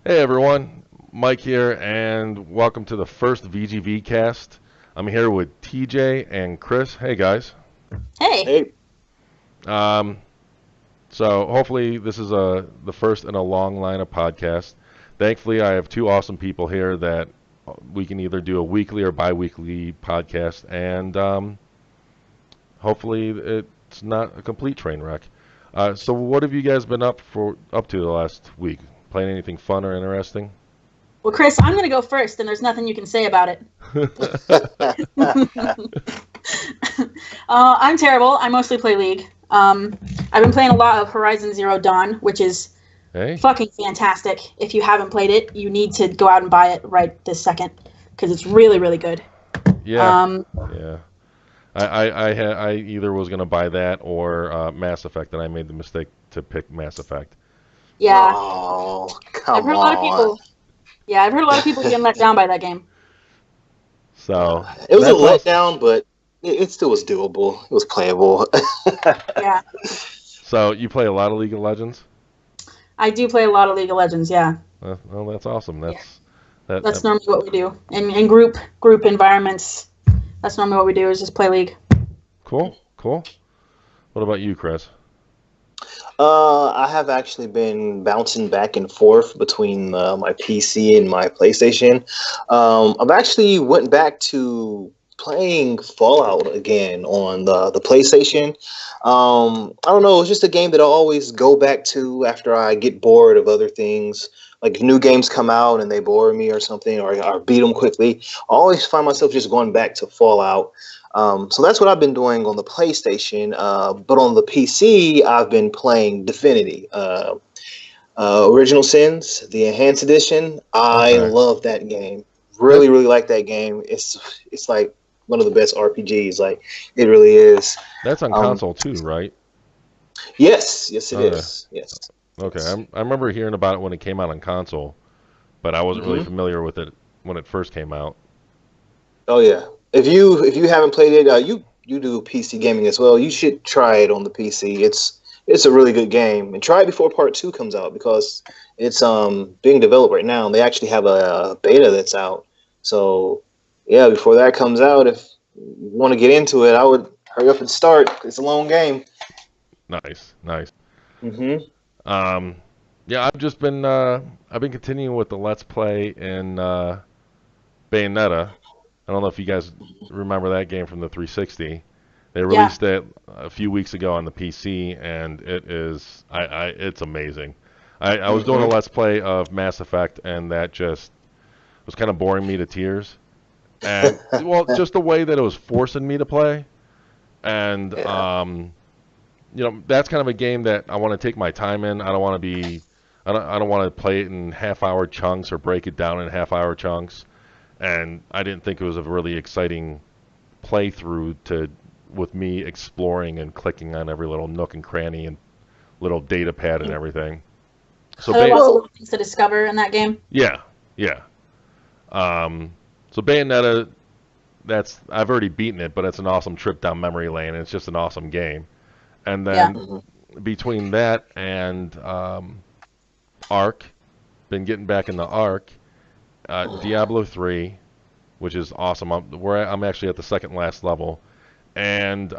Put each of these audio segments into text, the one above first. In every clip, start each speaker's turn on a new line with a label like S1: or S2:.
S1: Hey everyone, Mike here, and welcome to the first VGVcast. I'm here with TJ and Chris. Hey guys.
S2: Hey,
S3: Hey,
S1: Um, so hopefully this is the first in a long line of podcasts. Thankfully, I have two awesome people here that we can either do a weekly or bi-weekly podcast, and hopefully it's not a complete train wreck. So what have you guys been up to the last week? Playing anything fun or interesting?
S2: well, Chris, I'm going to go first, and there's nothing you can say about it. I'm terrible. I mostly play League. I've been playing a lot of Horizon Zero Dawn, which is
S1: Hey,
S2: fucking fantastic. If you haven't played it, you need to go out and buy it right this second because it's really, really good.
S1: yeah,
S2: Um,
S1: yeah. I either was gonna buy that or Mass Effect, and I made the mistake to pick Mass Effect.
S2: yeah,
S3: oh,
S2: I've
S3: come
S2: heard a lot of
S3: on.
S2: people. Yeah, I've heard a lot of people getting let down by that game.
S1: So
S3: It was a
S1: that's awesome.
S3: letdown, but it still was doable. It was playable.
S2: Yeah,
S1: So you play a lot of League of Legends?
S2: I do play a lot of League of Legends. Yeah,
S1: Well, that's awesome.
S2: yeah,
S1: That
S2: that's normally what we do in group environments. That's normally what we do is just play League.
S1: cool, cool. What about you, Chris?
S3: I have actually been bouncing back and forth between my PC and my PlayStation. I've actually went back to playing Fallout again on the PlayStation. I don't know, it's just a game that I always go back to after I get bored of other things. Like if new games come out and they bore me or something, or beat them quickly, I always find myself just going back to Fallout. So that's what I've been doing on the PlayStation. But on the PC, I've been playing Divinity, Original Sins, the Enhanced Edition. I
S1: Okay,
S3: love that game.
S1: that's
S3: Really, really like that game. It's like one of the best RPGs. Like it really is.
S1: that's on
S3: Um,
S1: console too, right?
S3: yes, yes, it
S1: Okay,
S3: is. Yes,
S1: okay.
S3: yes.
S1: I remember hearing about it when it came out on console, but I wasn't really
S3: Hmm.
S1: familiar with it when it first came out.
S3: Oh yeah. If you haven't played it, you do PC gaming as well. You should try it on the PC. It's a really good game, and try it before Part Two comes out because it's being developed right now. And they actually have a beta that's out. So yeah, before that comes out, if you want to get into it, I would hurry up and start. It's a long game.
S1: Nice, nice.
S3: Hmm.
S1: Um, yeah, I've been continuing with the Let's Play in Bayonetta. I don't know if you guys remember that game from the 360. They
S2: Yeah,
S1: released it a few weeks ago on the PC, and it's amazing. I was doing a
S3: Hmm.
S1: Let's Play of Mass Effect, and that just was kind of boring me to tears. And well, just the way that it was forcing me to play, and
S3: Yeah.
S1: that's kind of a game that I want to take my time in. I don't want to play it in half-hour chunks or break it down in half-hour chunks. And I didn't think it was a really exciting playthrough to with me exploring and clicking on every little nook and cranny and little data pad and everything. So
S2: there are lots of
S3: Well,
S2: little things to discover in that game.
S1: yeah, yeah. Um, so Bayonetta, that's I've already beaten it, but it's an awesome trip down memory lane. And it's just an awesome game. And
S2: Yeah,
S1: then
S3: mhm.
S1: between that and Ark, been getting back in the Ark, Diablo 3, which is awesome. I'm actually at the second last level. And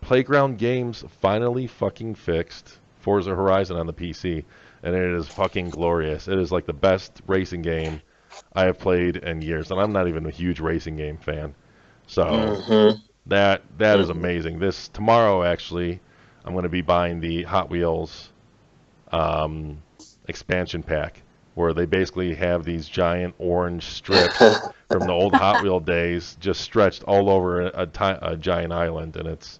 S1: Playground Games finally fucking fixed Forza Horizon on the PC, and it is fucking glorious. It is like the best racing game I have played in years, and I'm not even a huge racing game fan. So
S3: Mhm.
S1: that is
S3: Mhm.
S1: amazing. This tomorrow actually, I'm going to be buying the Hot Wheels um, expansion pack, where they basically have these giant orange strips from the old Hot Wheel days just stretched all over a giant island, and it's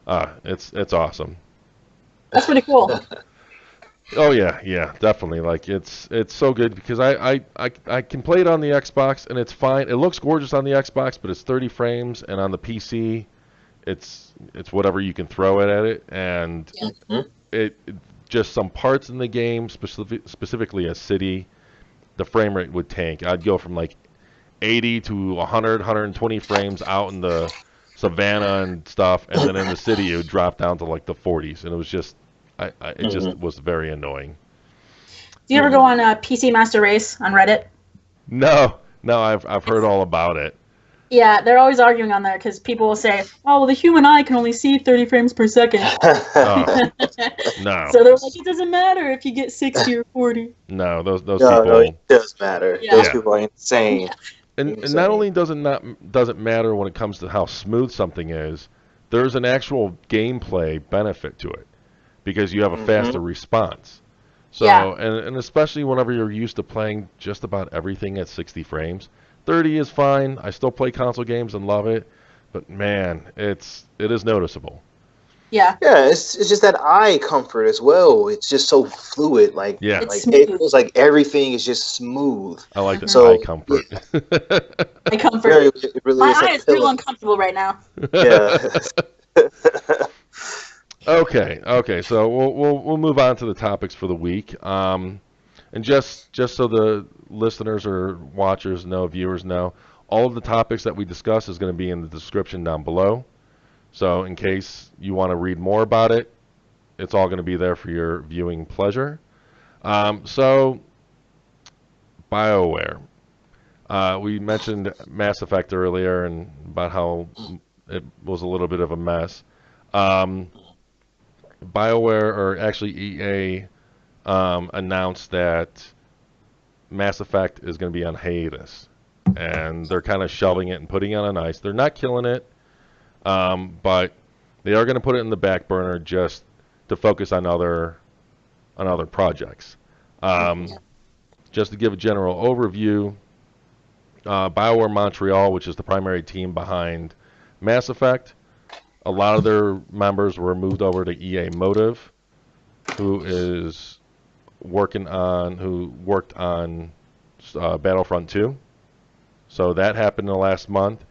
S1: awesome.
S2: that's pretty cool.
S1: Oh yeah, yeah, definitely. Like it's so good because I can play it on the Xbox and it's fine. It looks gorgeous on the Xbox, but it's 30 frames, and on the PC, it's whatever you can throw it at it, and
S2: Yeah,
S3: Mhm.
S1: it just some parts in the game, specifically a city, the frame rate would tank. I'd go from like 80 to 100, 120 frames out in the savannah and stuff, and then in the city it would drop down to like the 40s, and it was just, it just
S3: Mhm.
S1: was very annoying.
S2: Do you ever go on PC Master Race on Reddit?
S1: No, I've heard all about it.
S2: Yeah, they're always arguing on there because people will say, "Oh, well, the human eye can only see 30 frames per second."
S1: Oh, no.
S2: So they're like, "It doesn't matter if you get 60 or 40."
S1: No, those
S3: No,
S1: people.
S3: no, it does matter.
S2: Yeah.
S3: Those people are insane.
S1: And not only doesn't matter when it comes to how smooth something is, there's an actual gameplay benefit to it because you have a faster response. So and especially whenever you're used to playing just about everything at 60 frames, 30 is fine. I still play console games and love it, but man, it is noticeable.
S2: Yeah.
S3: Yeah, it's just that eye comfort as well. It's just so fluid. Like,
S1: Yeah.
S2: It's
S3: it feels like everything is just smooth.
S1: I like the
S3: So-
S1: eye comfort.
S2: I comfort.
S3: Very, it really
S2: My
S3: is
S2: eye
S3: like
S2: is real
S3: pillow.
S2: uncomfortable right now.
S3: Yeah.
S1: Okay. So we'll move on to the topics for the week. And just so the listeners or watchers know, viewers know, all of the topics that we discuss is going to be in the description down below. So in case you want to read more about it, it's all going to be there for your viewing pleasure. So BioWare. We mentioned Mass Effect earlier and about how it was a little bit of a mess. BioWare, or actually EA, announced that Mass Effect is going to be on hiatus. And they're kind of shelving it and putting it on ice. They're not killing it, but they are going to put it in the back burner just to focus on other projects. Just to give a general overview, BioWare Montreal, which is the primary team behind Mass Effect, a lot of their members were moved over to EA Motive, who worked on Battlefront 2. So that happened in the last month.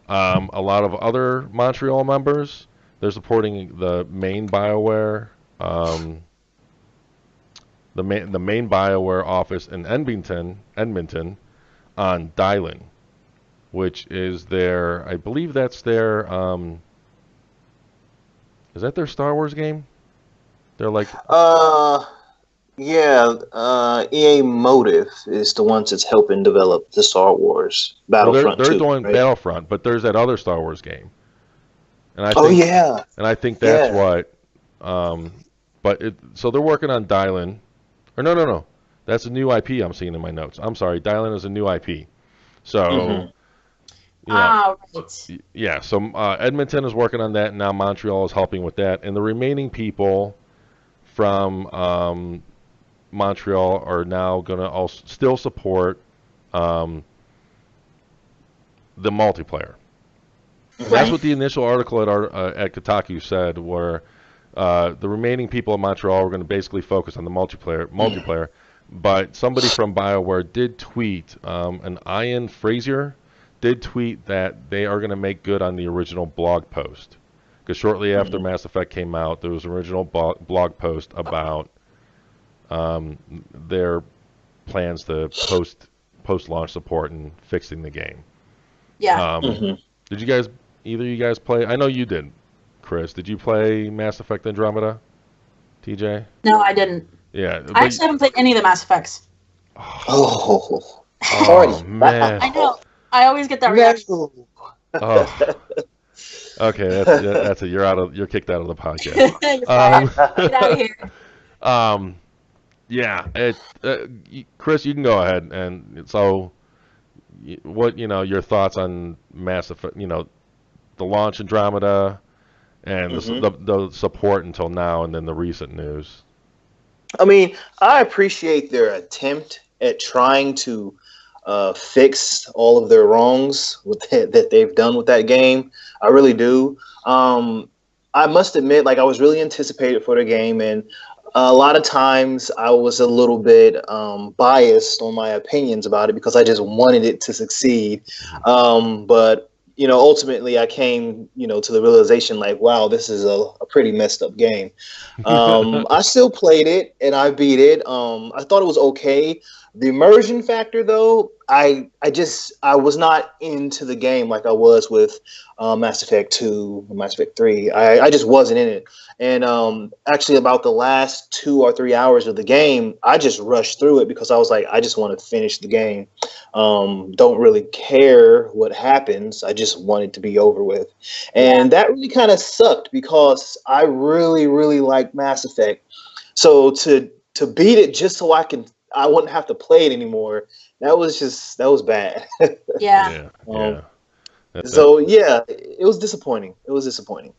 S1: A lot of other Montreal members, they're supporting the main BioWare, the main BioWare office in Edmonton, on Dylan, which is I believe that's their, is that their Star Wars game? They're like,
S3: EA Motive is the ones that's helping develop the Star Wars Battlefront
S1: they're
S3: 2.
S1: doing
S3: Right?
S1: Battlefront, but there's that other Star Wars game. And I think that's what, so they're working on Dylan, or no, that's a new IP I'm seeing in my notes. I'm sorry, Dylan is a new IP. So,
S2: Right.
S1: yeah, so Edmonton is working on that, and now Montreal is helping with that. And the remaining people from Montreal are now going to also still support the multiplayer. That's what the initial article at Kotaku said, where the remaining people in Montreal were going to basically focus on the multiplayer. But somebody from BioWare did tweet, and Ian Frazier did tweet that they are going to make good on the original blog post. Because shortly after Mass Effect came out, there was an original blog post about their plans to post-launch support and fixing the game.
S2: Yeah.
S1: Did either of you guys play? I know you did, Chris. Did you play Mass Effect Andromeda, TJ?
S2: No, I didn't.
S1: Yeah.
S2: I actually haven't played any of the Mass Effects.
S3: Oh
S1: man.
S2: I know. I always get that reaction.
S1: Oh. Okay, that's it. You're kicked out of the podcast.
S2: You're fired. Get out of here.
S1: Chris, you can go ahead. And so, what your thoughts on Mass Effect? The launch Andromeda, and the support until now, and then the recent news.
S3: I mean, I appreciate their attempt at trying to fix all of their wrongs that they've done with that game. I really do. I must admit, like, I was really anticipated for the game, and a lot of times I was a little bit biased on my opinions about it because I just wanted it to succeed. But ultimately I came, to the realization, like, wow, this is a pretty messed up game. I still played it and I beat it. I thought it was okay. The immersion factor, though, I was not into the game like I was with Mass Effect 2, Mass Effect 3. I just wasn't in it. And actually, about the last 2 or 3 hours of the game, I just rushed through it because I was like, I just want to finish the game. Don't really care what happens. I just want it to be over with. And that really kind of sucked because I really, really like Mass Effect. So to beat it just so I wouldn't have to play it anymore. That was bad.
S2: Yeah.
S1: Yeah.
S3: So yeah, it was disappointing. It was disappointing.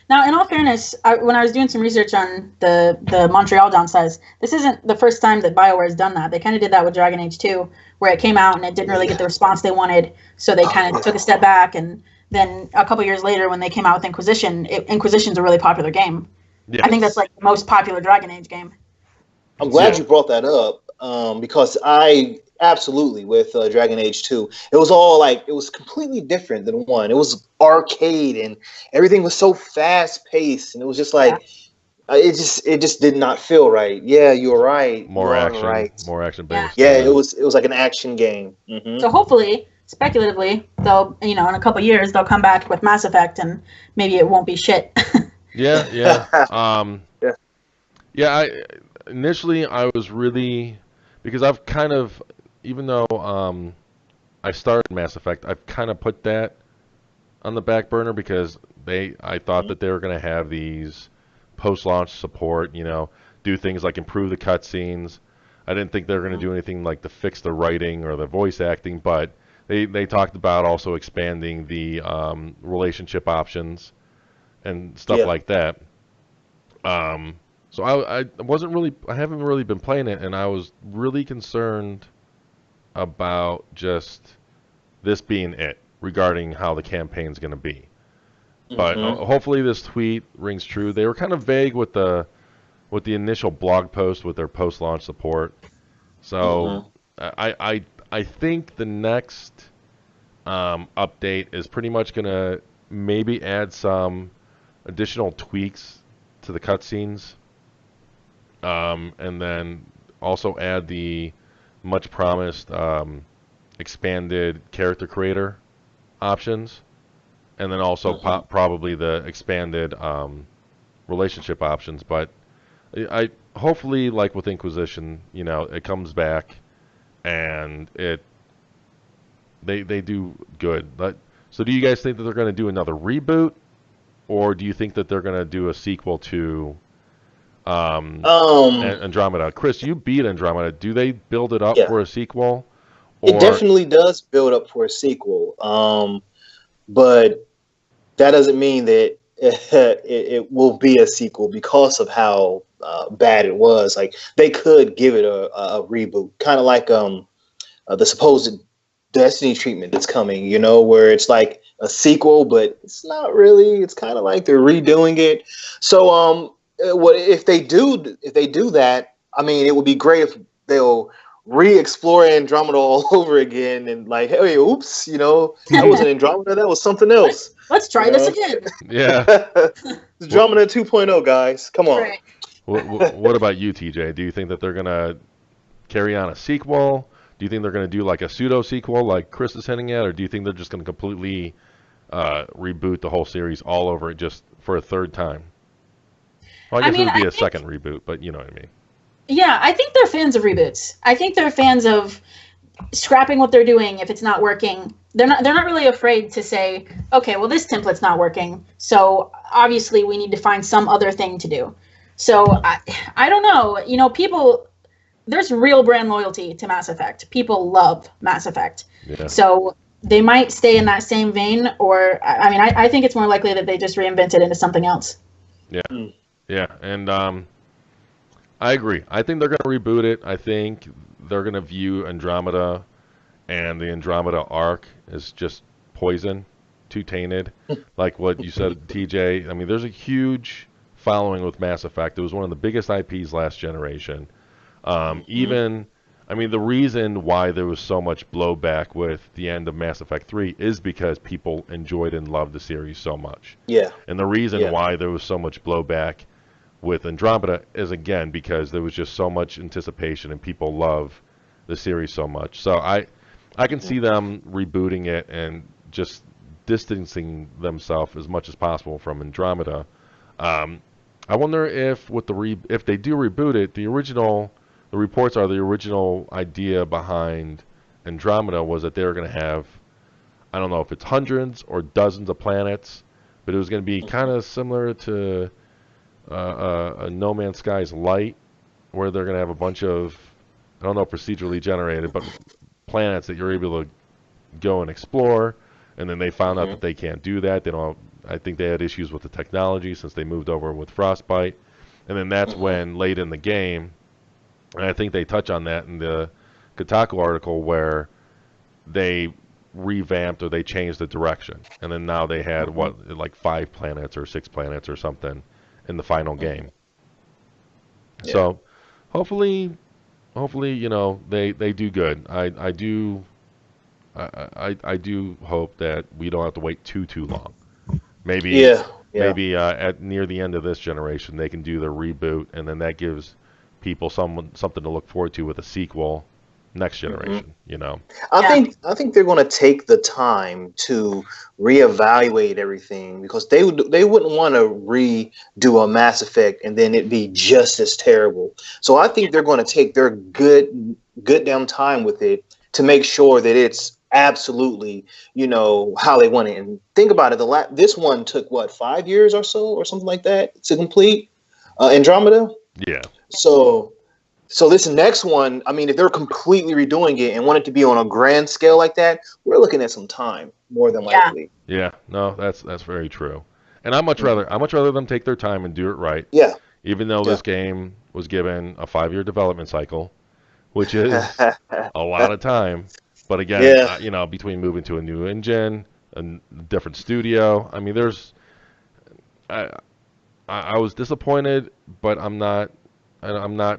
S2: Now, in all fairness, when I was doing some research on the Montreal downsize, this isn't the first time that BioWare has done that. They kind of did that with Dragon Age 2, where it came out and it didn't really get the response they wanted, so they kind of took a step back. And then a couple years later, when they came out with Inquisition, Inquisition's a really popular game.
S1: Yes.
S2: I think that's like the most popular Dragon Age game.
S3: I'm glad you brought that up because I absolutely with Dragon Age 2, it was all like it was completely different than 1. It was arcade and everything was so fast paced, and it was just like it just did not feel right. Yeah, you were right.
S1: More action,
S3: right.
S1: more action based.
S3: Yeah, it was like an action game. Mm-hmm.
S2: So hopefully, speculatively, they'll in a couple years they'll come back with Mass Effect and maybe it won't be shit.
S1: Yeah. Initially, I was really, because I've kind of, even though I started Mass Effect, I've kind of put that on the back burner because I thought that they were going to have these post-launch support, do things like improve the cutscenes. I didn't think they were going to do anything like to fix the writing or the voice acting, but they talked about also expanding the relationship options and stuff like that. So I haven't really been playing it, and I was really concerned about just this being it regarding how the campaign's going to be. But hopefully this tweet rings true. They were kind of vague with the initial blog post with their post-launch support. So I think the next update is pretty much going to maybe add some additional tweaks to the cutscenes. And then also add the much promised expanded character creator options, and then also probably the expanded relationship options. But I hopefully, like with Inquisition, it comes back and they do good. So do you guys think that they're going to do another reboot, or do you think that they're going to do a sequel to Andromeda? Chris, you beat Andromeda. Do they build it up for a sequel?
S3: It definitely does build up for a sequel. But that doesn't mean that it will be a sequel because of how bad it was. Like they could give it a reboot, kind of like the supposed Destiny treatment that's coming. Where it's like a sequel, but it's not really. It's kind of like they're redoing it. So what if they do that? I mean, it would be great if they'll re-explore Andromeda all over again and like, hey, oops, that wasn't Andromeda, that was something else.
S2: Let's try this again.
S1: Yeah.
S3: Andromeda 2.0, guys. Come on.
S2: Right.
S1: What about you, TJ? Do you think that they're going to carry on a sequel? Do you think they're going to do like a pseudo-sequel like Chris is hinting at? Or do you think they're just going to completely reboot the whole series all over it just for a third time? Well, I guess it would be a second reboot, but you know what I mean.
S2: Yeah, I think they're fans of reboots. I think they're fans of scrapping what they're doing if it's not working. They're not really afraid to say, okay, well, this template's not working, so obviously we need to find some other thing to do. So I don't know. People, there's real brand loyalty to Mass Effect. People love Mass Effect. Yeah. So they might stay in that same vein, or I think it's more likely that they just reinvent it into something else.
S1: Yeah, yeah, and I agree. I think they're going to reboot it. I think they're going to view Andromeda and the Andromeda arc as just poison, too tainted. Like what you said, TJ. I mean, there's a huge following with Mass Effect. It was one of the biggest IPs last generation. The reason why there was so much blowback with the end of Mass Effect 3 is because people enjoyed and loved the series so much. Yeah. And the reason why there was so much blowback with Andromeda is, again, because there was just so much anticipation and people love the series so much. So I can see them rebooting it and just distancing themselves as much as possible from Andromeda. Um, I wonder if with if they do reboot it, the reports are the original idea behind Andromeda was that they were going to have, I don't know if it's hundreds or dozens of planets, but it was going to be kind of similar to a No Man's Sky's Light, where they're going to have a bunch of, I don't know, procedurally generated, but planets that you're able to go and explore. And then they found out that they can't do that. They don't. I think they had issues with the technology since they moved over with Frostbite. And then that's when late in the game, and I think they touch on that in the Kotaku article where they revamped or they changed the direction. And then now they had what, like 5 planets or 6 planets or something in the final game.
S3: Yeah.
S1: So hopefully, you know, they do good. I do hope that we don't have to wait too long. Maybe maybe at near the end of this generation they can do the reboot, and then that gives people something to look forward to with a sequel next generation. You know,
S3: I think they're going to take the time to reevaluate everything, because they wouldn't want to redo a Mass Effect and then it be just as terrible. So I think they're going to take their good damn time with it to make sure that it's absolutely, you know, how they want it. And think about it, this one took what, 5 years or so or something like that to complete, Andromeda.
S1: Yeah.
S3: So this next one, I mean, if they're completely redoing it and want it to be on a grand scale like that, we're looking at some time, more than likely.
S1: Yeah, no, that's very true. And I much rather them take their time and do it right.
S3: Yeah.
S1: Even though this game was given a 5-year development cycle, which is a lot of time. But again, you know, between moving to a new engine, a different studio, I mean, I was disappointed, but I'm not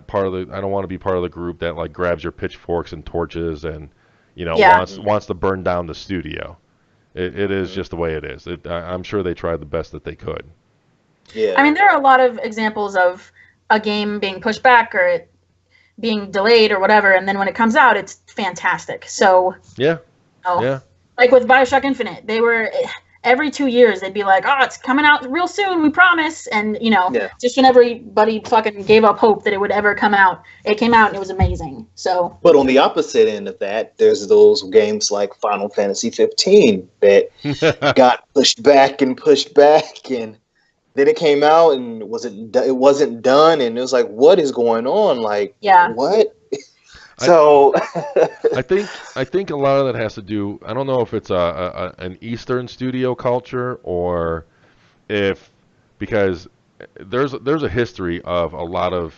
S1: part of the. I don't want to be part of the group that like grabs your pitchforks and torches and, you know, wants to burn down the studio. It is just the way it is. I'm sure they tried the best that they could.
S3: Yeah.
S2: I mean, there are a lot of examples of a game being pushed back or it being delayed or whatever, and then when it comes out, it's fantastic. So
S1: yeah,
S2: like with BioShock Infinite, they were every 2 years they'd be like, "Oh, it's coming out real soon, we promise." And you know, just when everybody fucking gave up hope that it would ever come out, it came out and it was amazing. So,
S3: but on the opposite end of that, there's those games like Final Fantasy 15 that got pushed back, and then it came out and it wasn't done, and it was like, what is going on? Like, what? So
S1: I think a lot of that has to do. I don't know if it's an Eastern studio culture or if because there's a history of a lot of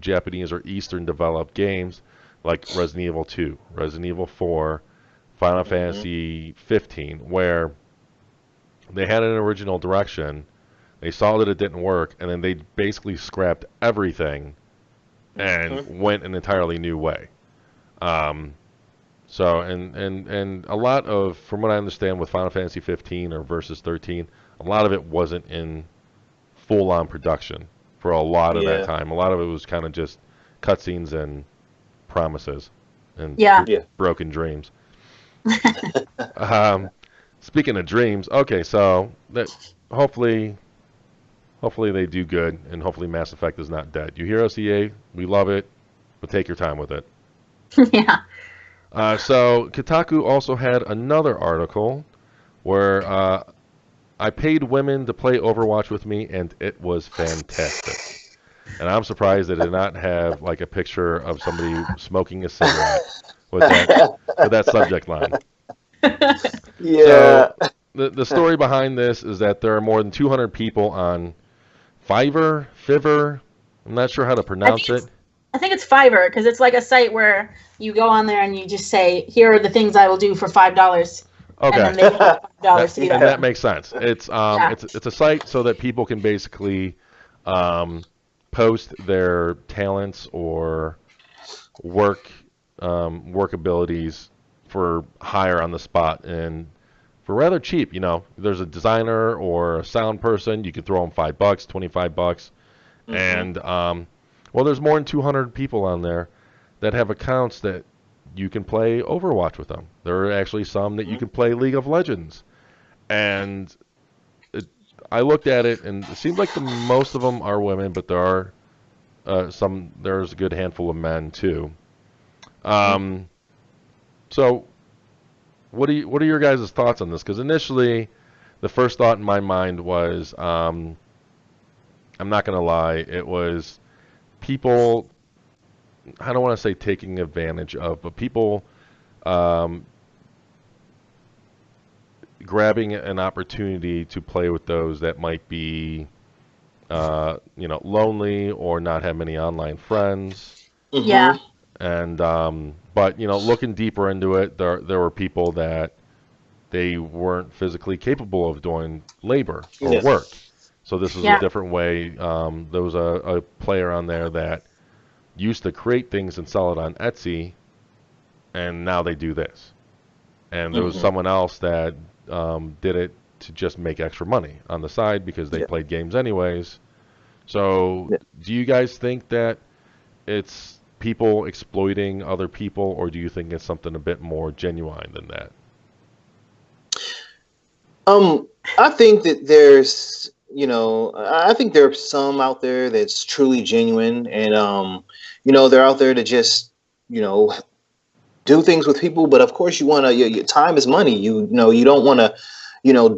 S1: Japanese or Eastern developed games like Resident Evil 2, Resident Evil 4, Final Fantasy 15, where they had an original direction, they saw that it didn't work, and then they basically scrapped everything and went an entirely new way. So and a lot of, from what I understand with Final Fantasy 15 or Versus 13, a lot of it wasn't in full-on production for a lot of that time. A lot of it was kind of just cutscenes and promises and broken dreams. Speaking of dreams, okay, so that hopefully they do good, and hopefully Mass Effect is not dead. You hear us, EA? We love it, but take your time with it.
S2: Yeah.
S1: So Kotaku also had another article where I paid women to play Overwatch with me, and it was fantastic. And I'm surprised they did not have like a picture of somebody smoking a cigarette with that subject line.
S3: Yeah.
S1: So the story behind this is that there are more than 200 people on Fiverr. I'm not sure how to pronounce it.
S2: I think it's Fiverr, because it's like a site where you go on there and you just say, "Here are the things I will do for $5."
S1: Okay,
S2: and then they pay $5 to do that.
S1: That makes sense. It's it's a site so that people can basically post their talents or work abilities for hire on the spot and for rather cheap. You know, there's a designer or a sound person. You can throw them $5, $25, and well, there's more than 200 people on there that have accounts that you can play Overwatch with them. There are actually some that you can play League of Legends. And I looked at it, and it seems like most of them are women, but there are there's a good handful of men too. So what are your guys' thoughts on this? Because initially, the first thought in my mind was, I'm not gonna lie, it was people. I don't want to say taking advantage of, but people grabbing an opportunity to play with those that might be, lonely or not have many online friends.
S2: Yeah.
S1: And but looking deeper into it, there were people that they weren't physically capable of doing labor or work. So this is a different way. There was a player on there that used to create things and sell it on Etsy, and now they do this. And there was someone else that did it to just make extra money on the side because they played games anyways. So do you guys think that it's people exploiting other people, or do you think it's something a bit more genuine than that?
S3: I think that there's, I think there are some out there that's truly genuine, and they're out there to just, do things with people. But of course, you want to. Your time is money. You don't want to,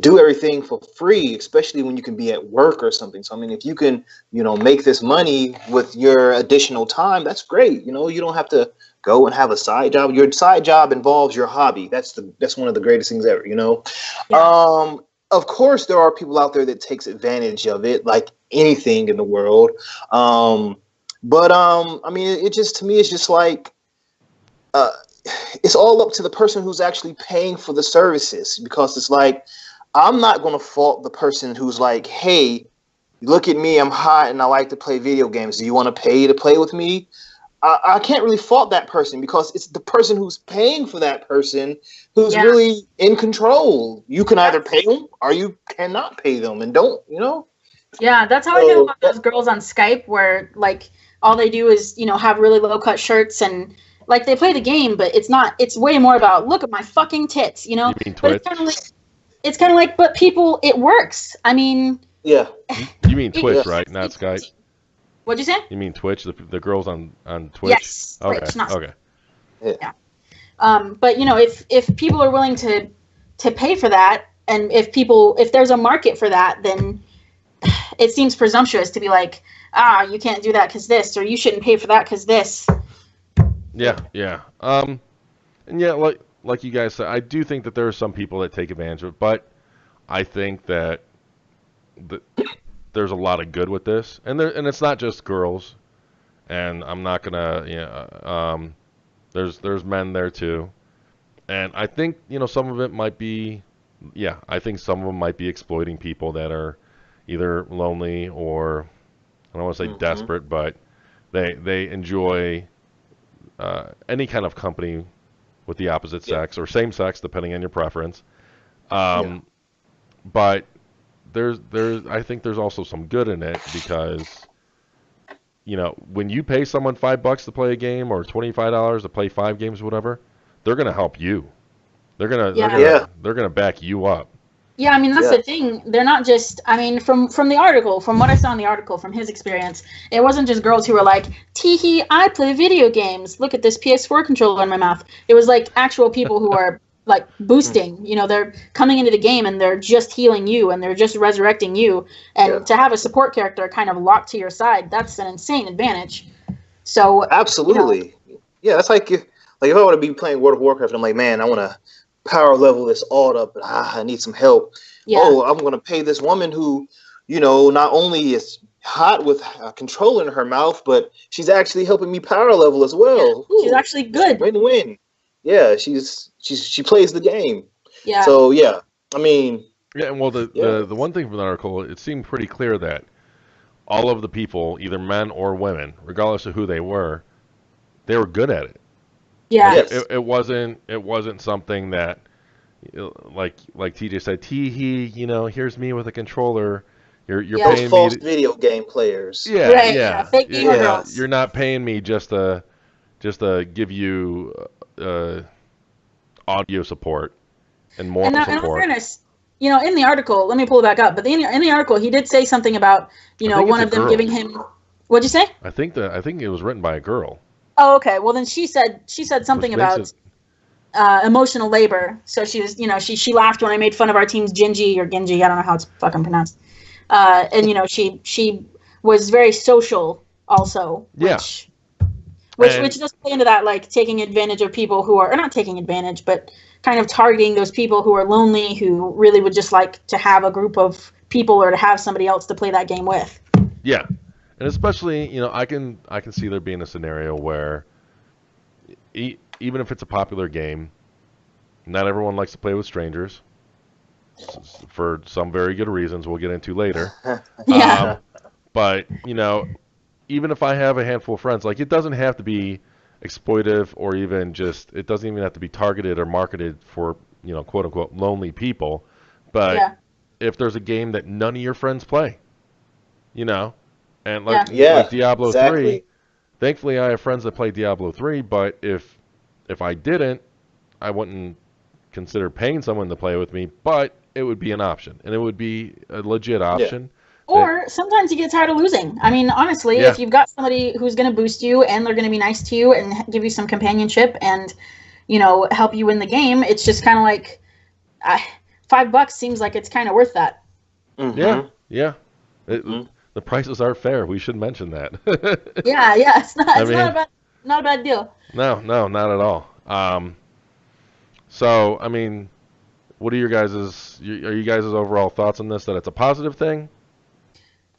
S3: do everything for free, especially when you can be at work or something. So I mean, if you can, make this money with your additional time, that's great. You don't have to go and have a side job. Your side job involves your hobby. That's one of the greatest things ever. Yeah. Of course, there are people out there that takes advantage of it, like anything in the world. But I mean, it just, to me, it's just like, it's all up to the person who's actually paying for the services, because it's like, I'm not going to fault the person who's like, hey, look at me, I'm hot and I like to play video games. Do you want to pay to play with me? I can't really fault that person, because it's the person who's paying for that person who's really in control. You can either pay them or you cannot pay them, and don't,
S2: Yeah, that's how I feel about those girls on Skype, where like all they do is, have really low cut shirts, and like they play the game, but it's way more about, look at my fucking tits,
S1: You mean Twitch?
S2: But it's kind of like, but people, it works. I mean,
S3: yeah.
S1: You mean Twitch, right? Not Skype.
S2: What'd you say?
S1: You mean Twitch? The girls on Twitch?
S2: Yes.
S1: Okay.
S2: Twitch, not
S1: okay.
S2: Yeah. But if people are willing to pay for that, and if there's a market for that, then it seems presumptuous to be like, you can't do that because this, or you shouldn't pay for that because this.
S1: Yeah. And yeah, like you guys said, I do think that there are some people that take advantage of it, but I think that there's a lot of good with this, and it's not just girls, and I'm not gonna, there's men there too, and I think some of it might be, I think some of them might be exploiting people that are either lonely or, I don't want to say desperate, but they enjoy any kind of company with the opposite sex or same sex, depending on your preference. But I think there's also some good in it, because when you pay someone $5 to play a game, or $25 to play 5 games, whatever, they're gonna help you. They're gonna back you up.
S2: Yeah, I mean, that's the thing. They're not just, I mean, from the article, from what I saw in the article, from his experience, it wasn't just girls who were like, tee-hee, I play video games. Look at this PS4 controller in my mouth. It was like actual people who are like boosting, they're coming into the game and they're just healing you and they're just resurrecting you. And to have a support character kind of locked to your side, that's an insane advantage. So
S3: absolutely. Yeah, that's like if I want to be playing World of Warcraft and I'm like, man, I want to power level this alt up, but I need some help. I'm going to pay this woman who, not only is hot with a controller in her mouth, but she's actually helping me power level as well.
S2: Yeah, she's actually good.
S3: Win-win. Yeah, she plays the game.
S2: Yeah.
S3: So I mean.
S1: Yeah, well, the one thing from the article, it seemed pretty clear that all of the people, either men or women, regardless of who they were good at it.
S2: Yeah.
S1: It wasn't something that, like TJ said, tee-hee, here's me with a controller. You're paying
S3: those false
S1: me
S3: video game players.
S1: Yeah.
S2: Fake gamer girls.
S1: You're not paying me just to, just to give you audio support and moral
S2: And now, in all
S1: support.
S2: fairness, in the article, let me pull it back up. But in the article, he did say something about
S1: I think
S2: one
S1: it's a
S2: of them
S1: girl.
S2: giving him. What'd you say?
S1: I think it was written by a girl.
S2: Oh, okay. Well, then she said something
S1: Which makes
S2: about emotional labor. So she was, she laughed when I made fun of our team's Gingy or Genji. I don't know how it's fucking pronounced. And she was very social also, which does play into that, like taking advantage of people who are, or not taking advantage, but kind of targeting those people who are lonely, who really would just like to have a group of people or to have somebody else to play that game with.
S1: Yeah, and especially, I can see there being a scenario where even if it's a popular game, not everyone likes to play with strangers for some very good reasons we'll get into later.
S2: Yeah.
S1: But, even if I have a handful of friends, like, it doesn't have to be exploitive or even it doesn't even have to be targeted or marketed for, quote unquote, lonely people. But if there's a game that none of your friends play, and like Diablo 3, thankfully I have friends that play Diablo 3, but if I didn't, I wouldn't consider paying someone to play with me, but it would be an option, and it would be a legit option.
S2: Or sometimes you get tired of losing. I mean, honestly, if you've got somebody who's going to boost you and they're going to be nice to you and give you some companionship and, help you win the game, it's just kind of like $5 seems like it's kind of worth that.
S1: Mm-hmm. Yeah. The prices are fair. We should mention that.
S2: Yeah. It's not a bad deal.
S1: No, not at all. So, I mean, what are you guys' overall thoughts on this? That it's a positive thing?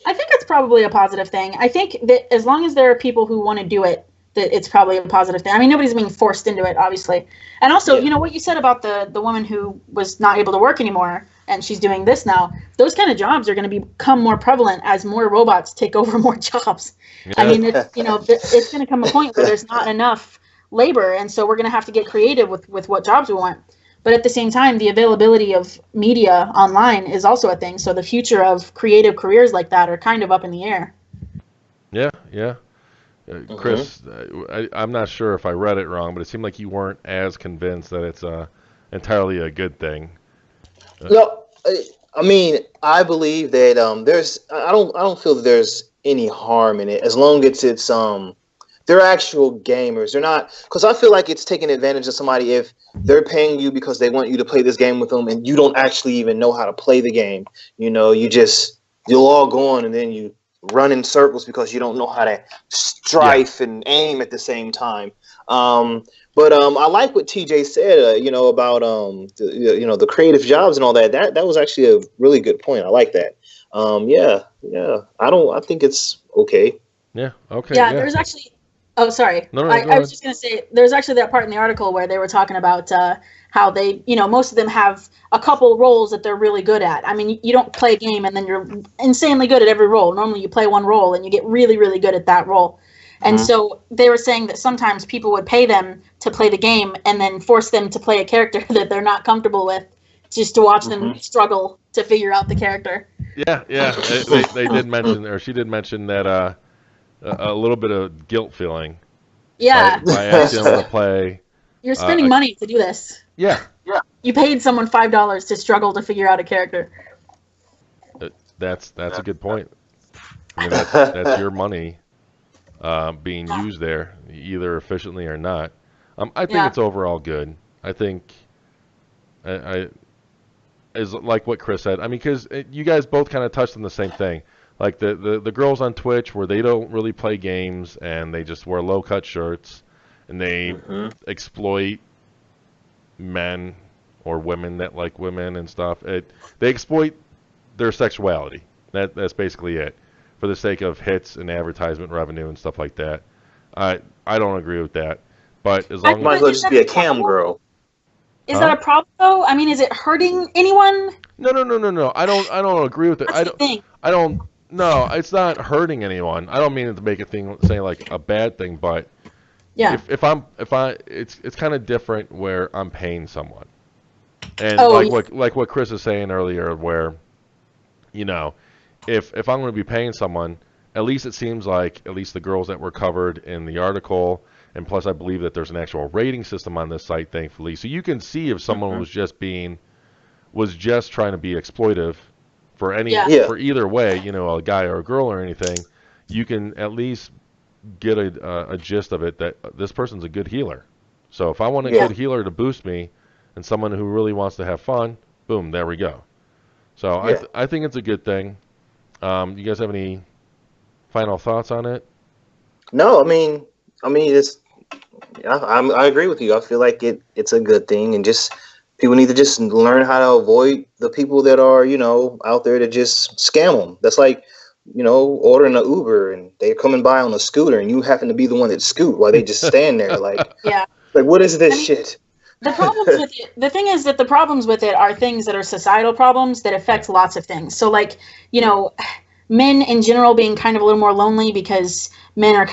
S2: I think it's probably a positive thing. I think that as long as there are people who want to do it, that it's probably a positive thing. I mean, nobody's being forced into it, obviously. And also, what you said about the woman who was not able to work anymore and she's doing this now, those kind of jobs are going to become more prevalent as more robots take over more jobs. Yeah. I mean, it's going to come a point where there's not enough labor, and so we're going to have to get creative with what jobs we want. But at the same time, the availability of media online is also a thing. So the future of creative careers like that are kind of up in the air.
S1: Yeah. Chris, I'm not sure if I read it wrong, but it seemed like you weren't as convinced that it's entirely a good thing.
S3: No, I mean, I believe that I don't feel that there's any harm in it as long as they're actual gamers. They're not, because I feel like it's taking advantage of somebody if they're paying you because they want you to play this game with them and you don't actually even know how to play the game. You log on and then you run in circles because you don't know how to strafe and aim at the same time. But I like what TJ said, about the creative jobs and all that. That was actually a really good point. I like that. I think it's okay.
S1: Yeah. Okay.
S2: Yeah. There's actually. Oh, sorry.
S1: No,
S2: I was just going to say, there's actually that part in the article where they were talking about how they, most of them have a couple roles that they're really good at. I mean, you don't play a game and then you're insanely good at every role. Normally you play one role and you get really, really good at that role. And so they were saying that sometimes people would pay them to play the game and then force them to play a character that they're not comfortable with, just to watch them struggle to figure out the character.
S1: Yeah. They did mention, or she did mention that a little bit of guilt feeling.
S2: Yeah.
S1: By asking them to play.
S2: You're spending money to do this.
S1: Yeah.
S2: You paid someone $5 to struggle to figure out a character.
S1: That's a good point. I mean, that's your money being used there, either efficiently or not. I think it's overall good. I think I is like what Chris said. I mean, because you guys both kind of touched on the same thing. Like the girls on Twitch where they don't really play games and they just wear low-cut shirts and they exploit men or women that like women and stuff. They exploit their sexuality. That's basically it, for the sake of hits and advertisement revenue and stuff like that. I don't agree with that. But as long
S3: might as well just be a cam girl.
S2: Is that a problem though? I mean, is it hurting anyone?
S1: No. I don't agree with it. I don't. No, it's not hurting anyone. I don't mean it to make it say like a bad thing, but if it's kind of different where I'm paying someone, and like what Chris is saying earlier, where if I'm going to be paying someone, at least it seems like at least the girls that were covered in the article And plus, I believe that there's an actual rating system on this site, thankfully, so you can see if someone was just trying to be exploitive for either way, a guy or a girl or anything. You can at least get a gist of it that this person's a good healer. So if I want a good healer to boost me, and someone who really wants to have fun, boom, there we go. So I think it's a good thing. You guys have any final thoughts on it?
S3: No, it's. I agree with you. I feel like it's a good thing, and just people need to just learn how to avoid the people that are out there to just scam them. That's like ordering an Uber and they're coming by on a scooter, and you happen to be the one that scoot while they just stand there like like what is this shit?
S2: The problems with it, the thing is that the problems with it are things that are societal problems that affect lots of things. So like, men in general being kind of a little more lonely because men are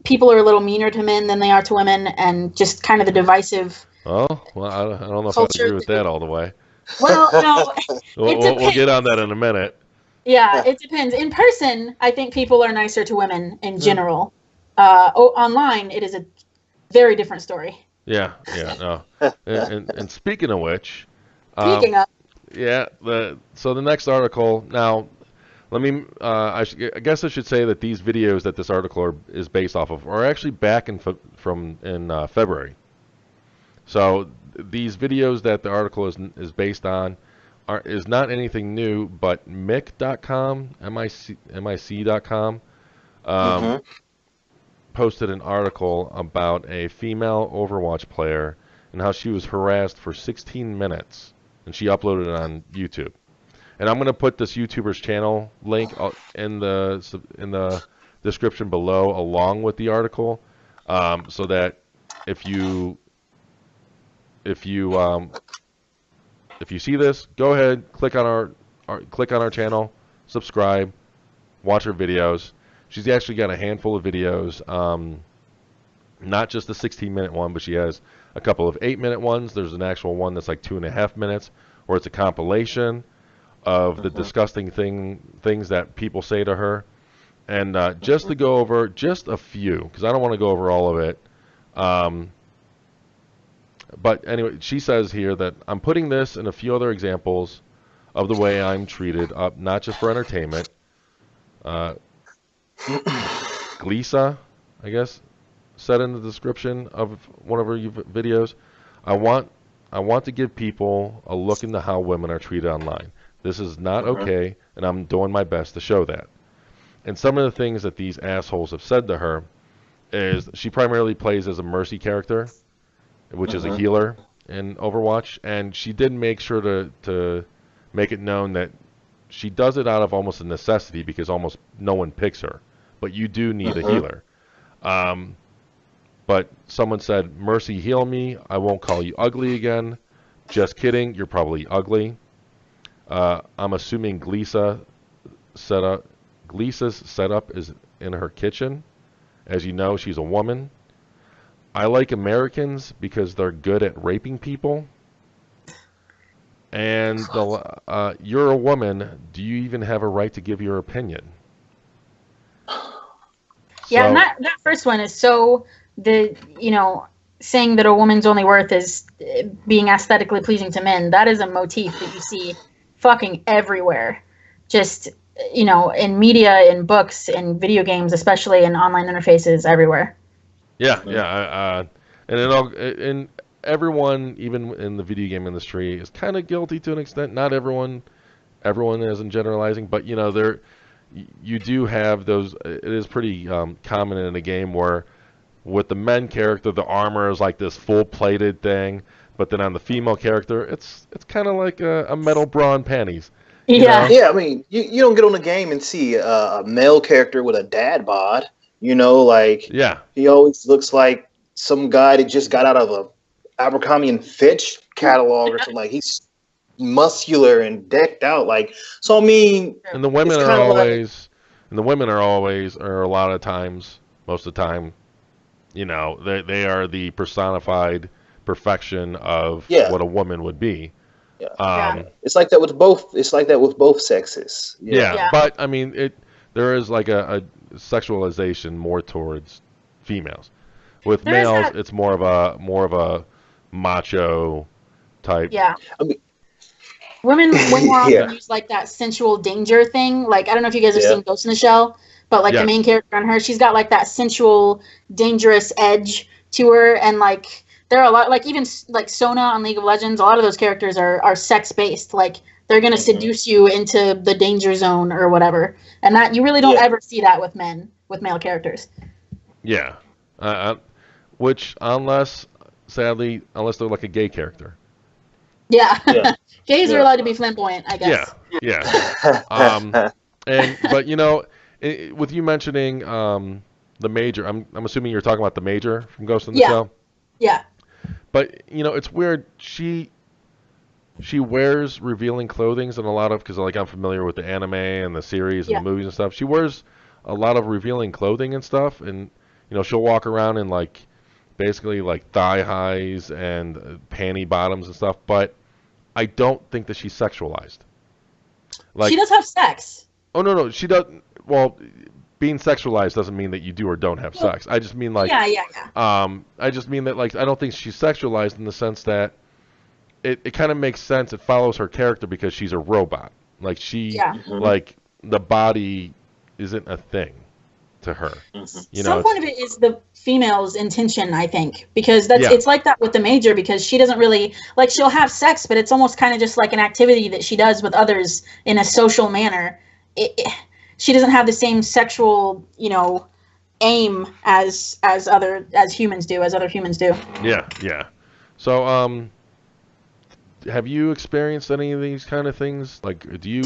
S2: people are a little meaner to men than they are to women, and just kind of the divisive.
S1: Oh, well, I don't know if I agree with that all the way.
S2: Well, no,
S1: we'll get on that in a minute.
S2: Yeah, it depends. In person, I think people are nicer to women in general. Online, it is a very different story.
S1: Yeah, no. and speaking of which,
S2: so
S1: the next article now. Let me. I guess I should say that these videos that this article is based off of are actually back in February. So these videos that the article is based on is not anything new, but mic.com, mic.com, posted an article about a female Overwatch player and how she was harassed for 16 minutes, and she uploaded it on YouTube. And I'm going to put this YouTuber's channel link in the description below, along with the article, so that if you see this, go ahead, click on our channel, subscribe, watch her videos. She's actually got a handful of videos, not just the 16-minute one, but she has a couple of 8-minute ones. There's an actual one that's like 2.5 minutes, where it's a compilation of the disgusting things that people say to her. And just to go over just a few, because I don't want to go over all of it. But anyway, she says here that I'm putting this and a few other examples of the way I'm treated up, not just for entertainment. Glisa, I guess, said in the description of one of her videos, I want to give people a look into how women are treated online. This is not okay, and I'm doing my best to show that. And some of the things that these assholes have said to her is she primarily plays as a Mercy character, which is a healer in Overwatch, and she did make sure to make it known that she does it out of almost a necessity because almost no one picks her. But you do need a healer. But someone said, Mercy, heal me. I won't call you ugly again. Just kidding. You're probably ugly. I'm assuming Glisa's setup is in her kitchen. As you know, she's a woman. I like Americans because they're good at raping people. And you're a woman. Do you even have a right to give your opinion?
S2: Yeah, and that first one is so saying that a woman's only worth is being aesthetically pleasing to men. That is a motif that you see fucking everywhere. Just, in media, in books, in video games, especially in online interfaces, everywhere.
S1: Yeah. And everyone, even in the video game industry, is kind of guilty to an extent. Not everyone isn't generalizing, but you do have those. It is pretty common in a game where, with the men character, the armor is like this full-plated thing, but then on the female character, it's kind of like a metal bra and panties.
S2: Yeah.
S3: Yeah, I mean, you don't get on the game and see a male character with a dad bod. He always looks like some guy that just got out of a Abercrombie and Fitch catalog or something. Like, he's muscular and decked out. Like, so I mean,
S1: and the women are always, or a lot of times, most of the time, they are the personified perfection of what a woman would be.
S3: Yeah. It's like that with both. It's like that with both sexes.
S1: Yeah. But I mean, there is like a sexualization more towards females. With
S2: There is
S1: males,
S2: that.
S1: it's more of a macho type.
S2: Yeah.
S3: I mean,
S2: Women way more often
S3: yeah,
S2: use like that sensual danger thing. Like I don't know if you guys have
S3: yeah.
S2: seen Ghost in the Shell, but like the main
S1: Yes.
S2: character on her, she's got like that sensual, dangerous edge to her, and like there are a lot like even like Sona on League of Legends. A lot of those characters are sex based. Like they're gonna
S3: Hmm.
S2: seduce you into the danger zone or whatever, and that you really don't
S3: Yeah,
S2: ever see that with male characters.
S1: Yeah. Which, sadly, unless they're like a gay character.
S2: Yeah,
S3: yeah,
S2: gays are
S3: yeah.
S2: allowed to be flamboyant, I
S1: Yeah.
S2: guess.
S1: Yeah. But with you mentioning the major, I'm assuming you're talking about the major from Ghost in the
S2: Yeah,
S1: Shell.
S2: yeah,
S1: But it's weird. She wears revealing clothing in a lot of, because like I'm familiar with the anime and the series and
S2: yeah.
S1: the movies and stuff. She wears a lot of revealing clothing and stuff, and she'll walk around in like basically like thigh highs and panty bottoms and stuff. But I don't think that she's sexualized.
S2: She
S1: Like,
S2: does have sex.
S1: oh no, she doesn't. Well, being sexualized doesn't mean that you do or don't have
S2: Well,
S1: sex. I just mean like,
S2: yeah, yeah, yeah.
S1: I just mean that like I don't think she's sexualized in the sense that it kind of makes sense. It follows her character because she's a robot. Like
S2: Yeah.
S3: Hmm.
S1: like the body isn't a thing to her.
S3: Hmm.
S2: Some
S1: It's
S2: point of it is the female's intention, I think, because
S1: yeah,
S2: it's like that with the major because she doesn't really like she'll have sex, but it's almost kind of just like an activity that she does with others in a social manner. She doesn't have the same sexual, aim as other humans do.
S1: yeah. So have you experienced any of these kind of things? Like, do you,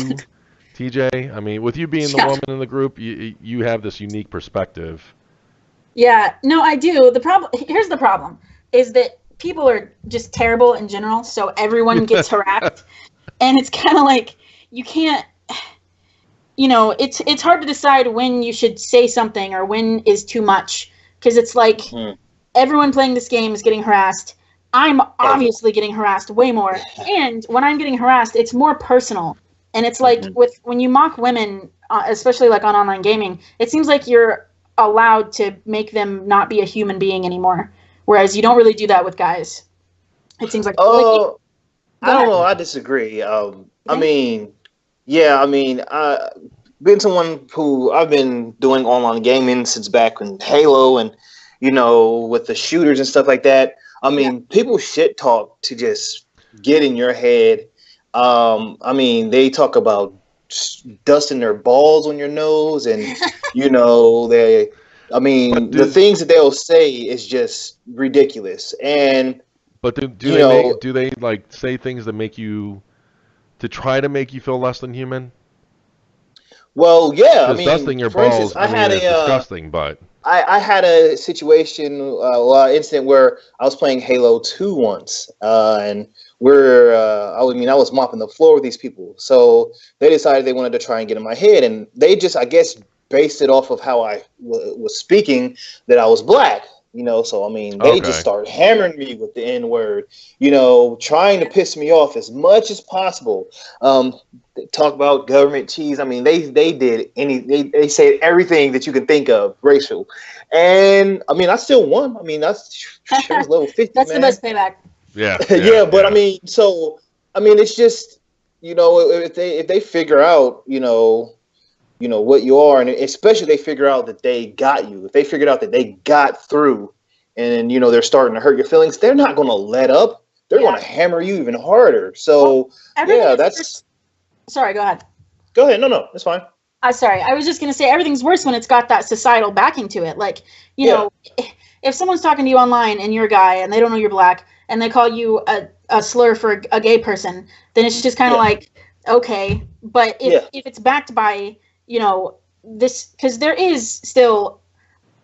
S1: TJ? I mean, with you being the
S2: Yeah.
S1: woman in the group, you have this unique perspective.
S2: Yeah, no, I do. Here's the problem is that people are just terrible in general, so everyone gets harassed. And it's kind of like you can't it's hard to decide when you should say something or when is too much because it's like
S3: Hmm.
S2: everyone playing this game is getting harassed. I'm obviously getting harassed way more. And when I'm getting harassed, it's more personal. And it's like when you mock women, especially like on online gaming, it seems like you're allowed to make them not be a human being anymore. Whereas you don't really do that with guys. It seems like
S3: Oh, I
S2: go
S3: don't
S2: ahead.
S3: know. I disagree. I
S2: Think?
S3: mean, yeah, I mean, been someone who I've been doing online gaming since back when Halo and with the shooters and stuff like that. I mean, people shit talk to just get in your head. I mean, they talk about dusting their balls on your nose, and they. I
S1: But
S3: mean, the things that they'll say is just ridiculous, and
S1: do
S3: you
S1: they
S3: know,
S1: like say things that make you to try to make you feel less than human?
S3: well, yeah. I
S1: Because
S3: mean,
S1: dusting your
S3: for instance,
S1: balls, I mean, is disgusting. But
S3: I had a situation, incident where I was playing Halo 2 once, and I was mopping the floor with these people. So they decided they wanted to try and get in my head, and they just, I guess, based it off of how I was speaking that I was black. So I mean, they just
S1: okay,
S3: started hammering me with the N word, trying to piss me off as much as possible. They talk about government cheese. I mean, they did they said everything that you can think of racial, and I mean, I still won. I mean, that's I was level 50,
S2: That's
S3: man.
S2: the best payback.
S1: yeah,
S3: Yeah, but I mean, so I mean, it's just if they figure out what you are, and especially they figure out that they got you. If they figured out that they got through, and they're starting to hurt your feelings, they're not going to let up. They're going to hammer you even harder. So yeah, that's.
S2: Sorry, go ahead.
S3: Go ahead. No, that's fine.
S2: Sorry, I was just gonna say everything's worse when it's got that societal backing to it. Like, if someone's talking to you online and you're a guy and they don't know you're black and they call you a slur for a gay person, then it's just kind of like, okay. But if it's backed by this, because there is still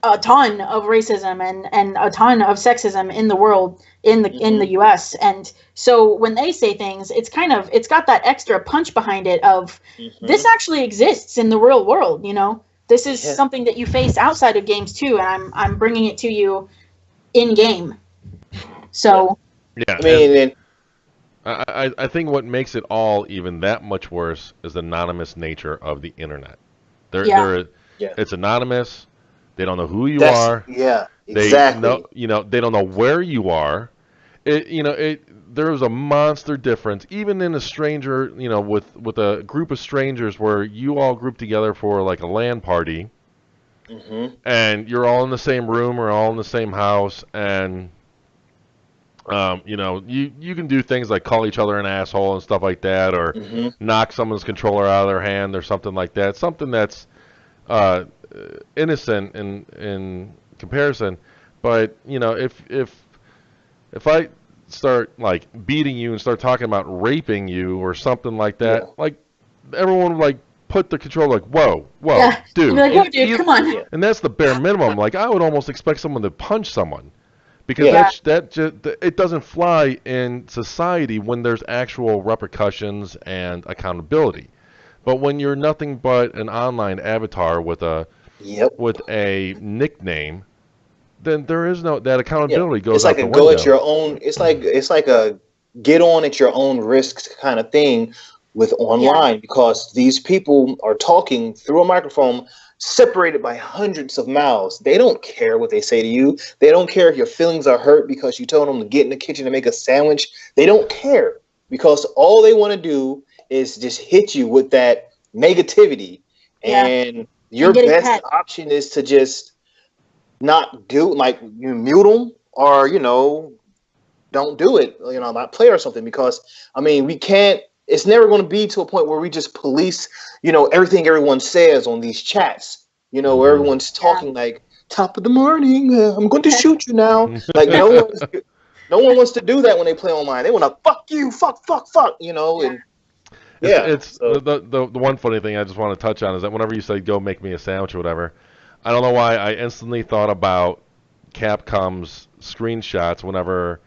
S2: a ton of racism and a ton of sexism in the world in the US, and so when they say things, it's got that extra punch behind it of this actually exists in the real world. This is something that you face outside of games too, and I'm bringing it to you in game. So
S1: yeah.
S3: I mean,
S1: I think what makes it all even that much worse is the anonymous nature of the internet. It's anonymous. They don't know who you are.
S3: Yeah. Exactly.
S1: They don't know where you are. There's a monster difference, even in a stranger, with a group of strangers where you all group together for like a LAN party,
S3: Hmm.
S1: and you're all in the same room or all in the same house, and you can do things like call each other an asshole and stuff like that, or
S3: Hmm.
S1: knock someone's controller out of their hand or something like that. Something that's uh, innocent in comparison, but if I start like beating you and start talking about raping you or something like
S3: Yeah.
S1: that, like everyone would like put the controller like, whoa,
S2: Yeah. You'd be
S1: dude,
S2: like, "Whoa, dude, come on."
S3: Yeah.
S1: and that's the bare minimum. Like I would almost expect someone to punch someone because
S3: Yeah.
S1: it doesn't fly in society when there's actual repercussions and accountability. But when you're nothing but an online avatar
S3: Yep.
S1: with a nickname, then there is no that
S3: Yeah.
S1: accountability
S3: It's
S1: goes
S3: like
S1: out
S3: a
S1: the
S3: go at
S1: window.
S3: your own. It's like a get on at your own risk kind of thing with
S2: Yeah.
S3: online, because these people are talking through a microphone separated by hundreds of miles. They don't care what they say to you. They don't care if your feelings are hurt because you told them to get in the kitchen and make a sandwich. They don't care, because all they want to do is just hit you with that negativity.
S2: Yeah.
S3: And your
S2: And get
S3: best
S2: ahead.
S3: option is to just not do, like, you mute them, or don't do it, not play or something, because I mean, we can't, it's never going to be to a point where we just police everything everyone says on these chats, where
S1: Hmm.
S3: everyone's
S2: Yeah.
S3: talking like top of the morning, I'm going to shoot you now. Like, no one wants to do that when they play online. They want to fuck you, fuck,
S2: Yeah.
S3: and yeah,
S1: it's
S3: so
S1: the one funny thing I just want to touch on is that whenever you say go make me a sandwich or whatever, I don't know why I instantly thought about Capcom's screenshots whenever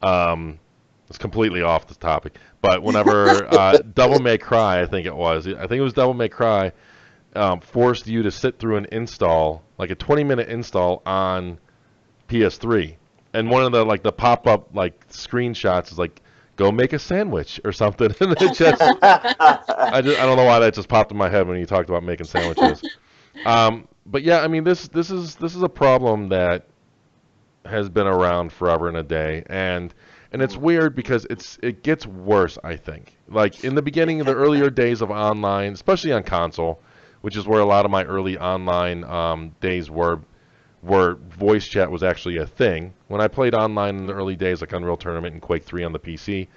S1: it's completely off the topic, but whenever Devil May Cry, I think it was Devil May Cry, forced you to sit through an install, like a 20-minute install on PS3, and one of the pop up like screenshots is like go make a sandwich or something, and it just I don't know why that just popped in my head when you talked about making sandwiches. But yeah, I mean this is a problem that has been around forever and a day, and it's weird because it gets worse. I think like in the beginning of the earlier days of online, especially on console, which is where a lot of my early online days were, where voice chat was actually a thing. When I played online in the early days, like Unreal Tournament and Quake 3 on the PC,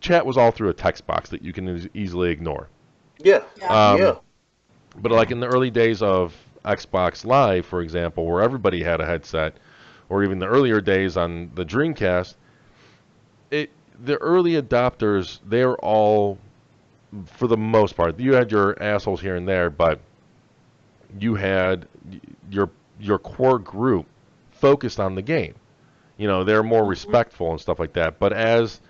S1: chat was all through a text box that you can easily ignore.
S3: yeah,
S2: Yeah.
S3: yeah,
S1: Um, but like in the early days of Xbox Live, for example, where everybody had a headset, or even the earlier days on the Dreamcast, it the early adopters, they're all, for the most part, you had your assholes here and there, but you had your your core group focused on the game. They're more
S2: Mhm.
S1: respectful and stuff like that. But as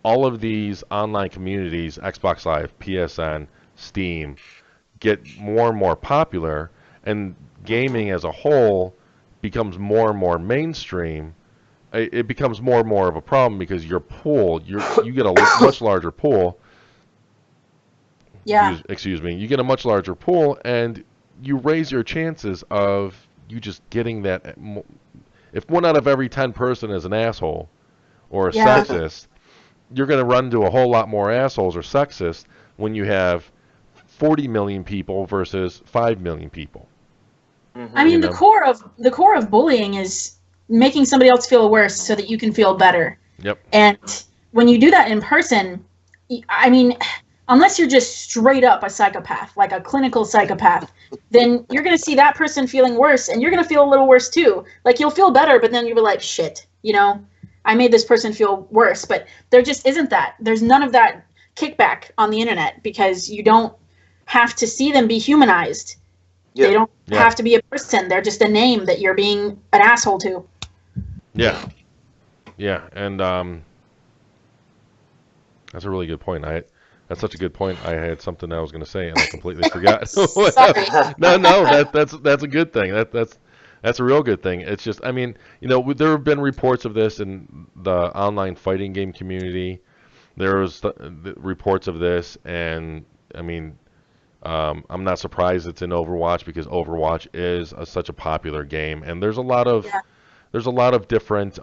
S1: all of these online communities, Xbox Live, PSN, Steam, get more and more popular, and gaming as a whole becomes more and more mainstream, it becomes more and more of a problem because your pool, you get a much larger pool.
S2: Yeah.
S1: Excuse me, you get a much larger pool, and you raise your chances of you just getting that. If one out of every 10 person is an asshole or a
S2: Yeah.
S1: sexist, you're going to run into a whole lot more assholes or sexists when you have 40 million people versus 5 million people.
S2: I
S3: hmm
S1: You
S2: mean,
S1: know?
S2: the core of bullying is making somebody else feel worse so that you can feel better.
S1: Yep.
S2: And when you do that in person, I mean, unless you're just straight up a psychopath, like a clinical psychopath, then you're going to see that person feeling worse and you're going to feel a little worse too. Like you'll feel better, but then you'll be like, shit, I made this person feel worse. But there just isn't that. There's none of that kickback on the internet because you don't have to see them be humanized.
S3: yeah.
S2: They don't
S1: Yeah.
S2: have to be a person. They're just a name that you're being an asshole to.
S1: Yeah. Yeah. And that's a really good point. That's such a good point. I had something I was going to say and I completely forgot.
S2: Sorry.
S1: No, that's a good thing. That's a real good thing. It's just, I mean, there have been reports of this in the online fighting game community. There was the reports of this, and I mean, I'm not surprised it's in Overwatch because Overwatch is such a popular game, and there's a lot of
S2: Yeah.
S1: different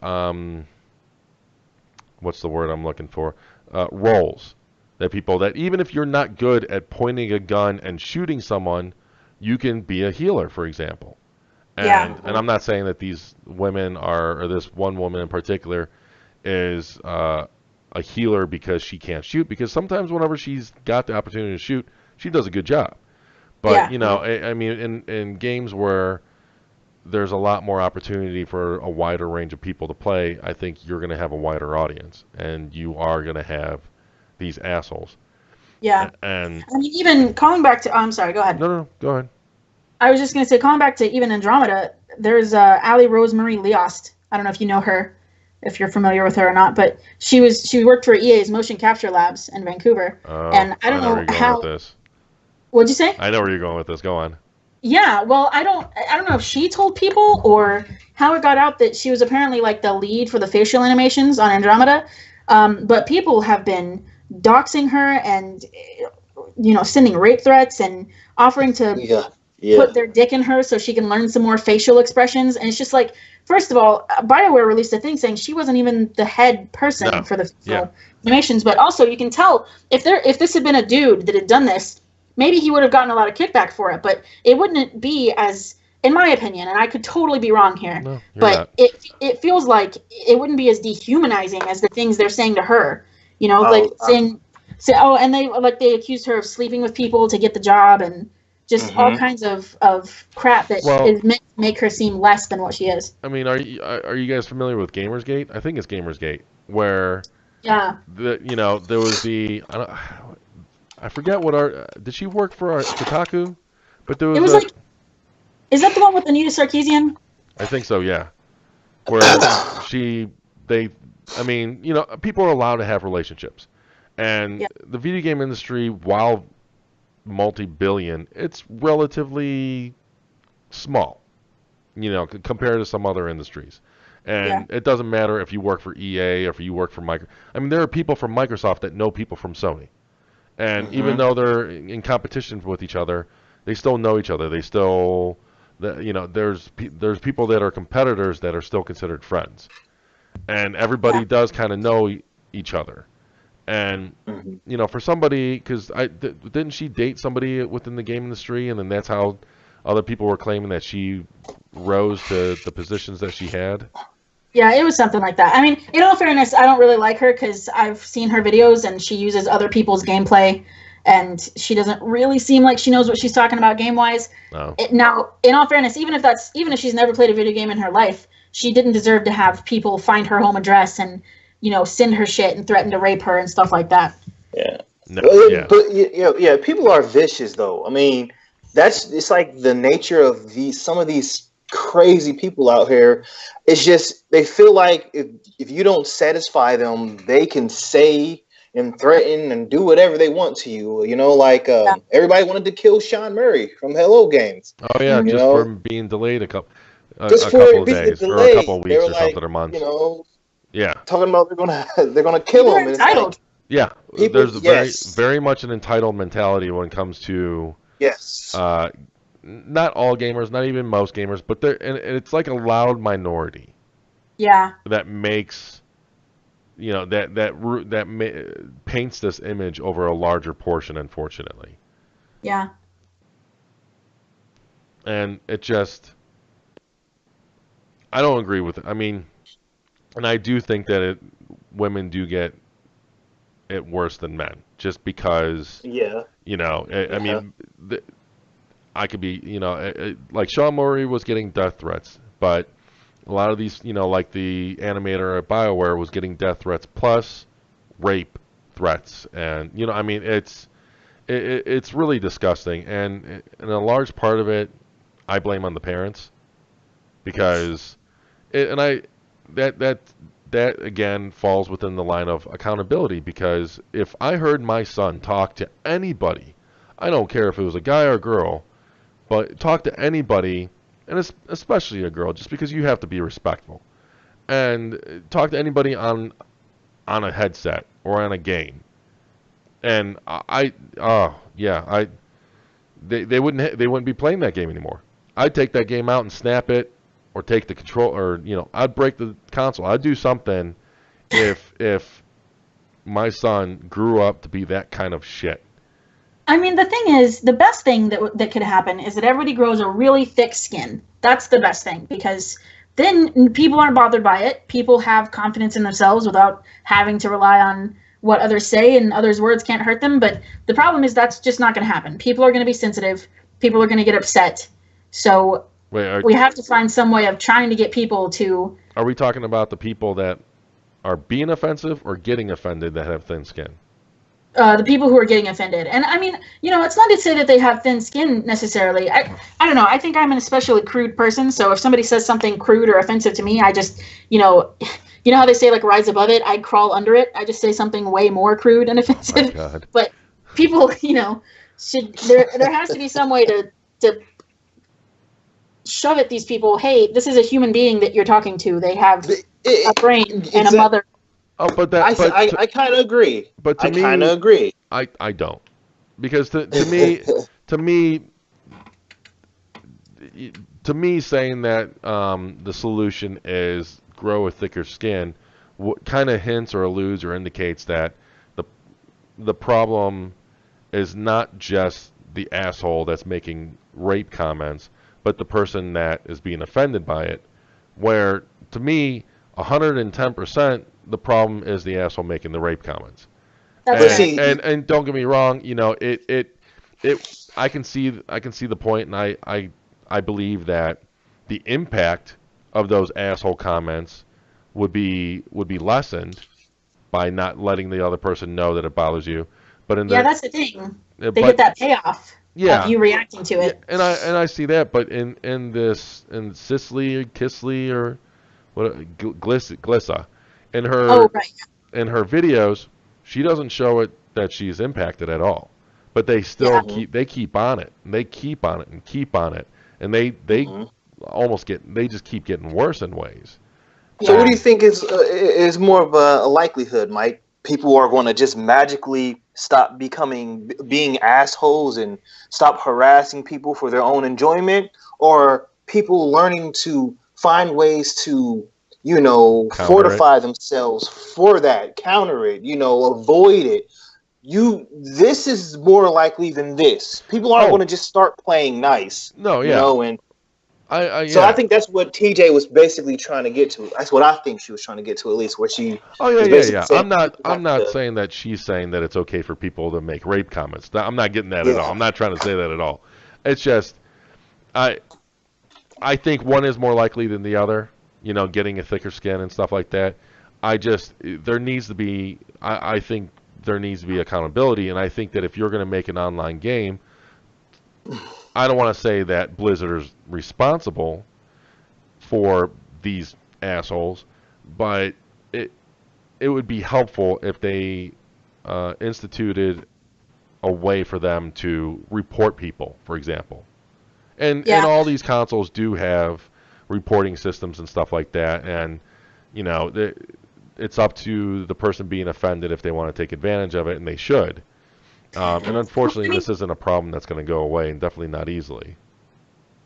S1: what's the word I'm looking for, roles that people that even if you're not good at pointing a gun and shooting someone, you can be a healer, for example.
S2: Yeah.
S1: And I'm not saying that these women are, or this one woman in particular is a healer because she can't shoot. Because sometimes whenever she's got the opportunity to shoot, she does a good job. But
S2: Yeah.
S1: you know, I mean, in games where there's a lot more opportunity for a wider range of people to play, I think you're going to have a wider audience, and you are going to have these assholes.
S2: Yeah.
S1: And
S2: I mean, even calling back to, I'm sorry, go ahead.
S1: no, go ahead.
S2: I was just going to say, calling back to even Andromeda, there's Ali Rosemarie Liost. I don't know if you know her, if you're familiar with her or not, but she worked for EA's motion capture labs in Vancouver. And I don't
S1: know where
S2: know
S1: you're going
S2: how.
S1: with this.
S2: What'd you say?
S1: I know where you're going with this. Go on.
S2: Yeah, well, I don't know if she told people or how it got out that she was apparently like the lead for the facial animations on Andromeda. But people have been doxing her and sending rape threats and offering to put their dick in her so she can learn some more facial expressions. And it's just like, first of all, BioWare released a thing saying she wasn't even the head person for the facial animations. But also, you can tell if this had been a dude that had done this, maybe he would have gotten a lot of kickback for it, but it wouldn't be as, in my opinion, and I could totally be wrong here, but it feels like it wouldn't be as dehumanizing as the things they're saying to her. And they accused her of sleeping with people to get the job and just all kinds of crap that is meant to make her seem less than what she is.
S1: I mean, are you guys familiar with Gamersgate? I think it's Gamersgate, where there was I forget did she work for Kotaku? But there was
S2: is that the one with Anita Sarkeesian?
S1: I think so, yeah. Where people are allowed to have relationships. And the video game industry, while multi-billion, it's relatively small, compared to some other industries. And it doesn't matter if you work for EA or if you work for Microsoft. I mean, there are people from Microsoft that know people from Sony. And even though they're in competition with each other, they still know each other. They still, there's people that are competitors that are still considered friends. And everybody does kind of know each other. And, for somebody, because didn't she date somebody within the game industry, and then that's how other people were claiming that she rose to the positions that she had?
S2: Yeah, it was something like that. I mean, in all fairness, I don't really like her because I've seen her videos and she uses other people's gameplay, and she doesn't really seem like she knows what she's talking about game-wise.
S1: No.
S2: Now, in all fairness, even if she's never played a video game in her life, she didn't deserve to have people find her home address and send her shit and threaten to rape her and stuff like that.
S3: Yeah. But people are vicious though. I mean, it's like the nature of some of these crazy people out here. It's just they feel like if you don't satisfy them, they can say and threaten and do whatever they want to you. Everybody wanted to kill Sean Murray from Hello Games.
S1: Oh yeah, just for being delayed a couple of days or a couple of weeks or something, or months.
S3: Talking about they're gonna kill him.
S2: Entitled.
S1: There's very much an entitled mentality when it comes to not all gamers, not even most gamers, but it's like a loud minority.
S2: Yeah.
S1: That makes paints this image over a larger portion, unfortunately.
S2: Yeah.
S1: And it just, I don't agree with it. I mean, and I do think that women do get it worse than men, just because.
S3: Yeah.
S1: I mean, I could be, like Sean Murray was getting death threats, but a lot of these, like the animator at BioWare was getting death threats plus rape threats, and I mean, it's really disgusting, and a large part of it, I blame on the parents, because that again falls within the line of accountability, because if I heard my son talk to anybody, I don't care if it was a guy or a girl, but talk to anybody, and especially a girl, just because you have to be respectful, and talk to anybody on a headset or on a game, and they wouldn't be playing that game anymore. I'd take that game out and snap it, or take the control, or I'd break the console. I'd do something if my son grew up to be that kind of shit.
S2: I mean, the thing is, the best thing that could happen is that everybody grows a really thick skin. That's the best thing, because then people aren't bothered by it. People have confidence in themselves without having to rely on what others say, and others' words can't hurt them. But the problem is that's just not going to happen. People are going to be sensitive. People are going to get upset. So we have to find some way of trying to get people to...
S1: Are we talking about the people that are being offensive or getting offended that have thin skin?
S2: The people who are getting offended. And I mean, it's not to say that they have thin skin necessarily. I don't know. I think I'm an especially crude person. So if somebody says something crude or offensive to me, I just, you know how they say, like, rise above it? I crawl under it. I just say something way more crude and offensive.
S1: Oh, God.
S2: But people, should, there has to be some way to shove at these people, hey, this is a human being that you're talking to. They have a brain and a mother.
S1: Oh,
S3: I kind of agree.
S1: But to me,
S3: kind of agree.
S1: I don't, because to me, saying that the solution is grow a thicker skin, kind of hints or alludes or indicates that the problem is not just the asshole that's making rape comments, but the person that is being offended by it. Where to me, 110%. The problem is the asshole making the rape comments. And don't get me wrong, I can see the point, and I believe that the impact of those asshole comments would be lessened by not letting the other person know that it bothers you. But
S2: that's the thing. They get that payoff of you reacting to it.
S1: And I see that, but in Cicely or Kisley or what, Glissa. In her videos, she doesn't show it that she's impacted at all, but they still keep on it, and they keep on it and keep on it, and they just keep getting worse in ways.
S3: So what do you think is more of a likelihood, Mike? People are going to just magically stop being assholes and stop harassing people for their own enjoyment, or people learning to find ways to fortify themselves for that, counter it, avoid it. This is more likely than this. People aren't going to just start playing nice.
S1: No, yeah.
S3: And so I think that's what TJ was basically trying to get to. That's what I think she was trying to get to, at least, where she.
S1: Oh yeah. I'm not saying that she's saying that it's okay for people to make rape comments. I'm not getting that at all. I'm not trying to say that at all. It's just, I think one is more likely than the other. Getting a thicker skin and stuff like that. There needs to be, I think there needs to be accountability, and I think that if you're going to make an online game, I don't want to say that Blizzard is responsible for these assholes, but it would be helpful if they instituted a way for them to report people, for example. And all these consoles do have reporting systems and stuff like that, and it's up to the person being offended if they want to take advantage of it, and they should. And unfortunately, this isn't a problem that's going to go away, and definitely not easily.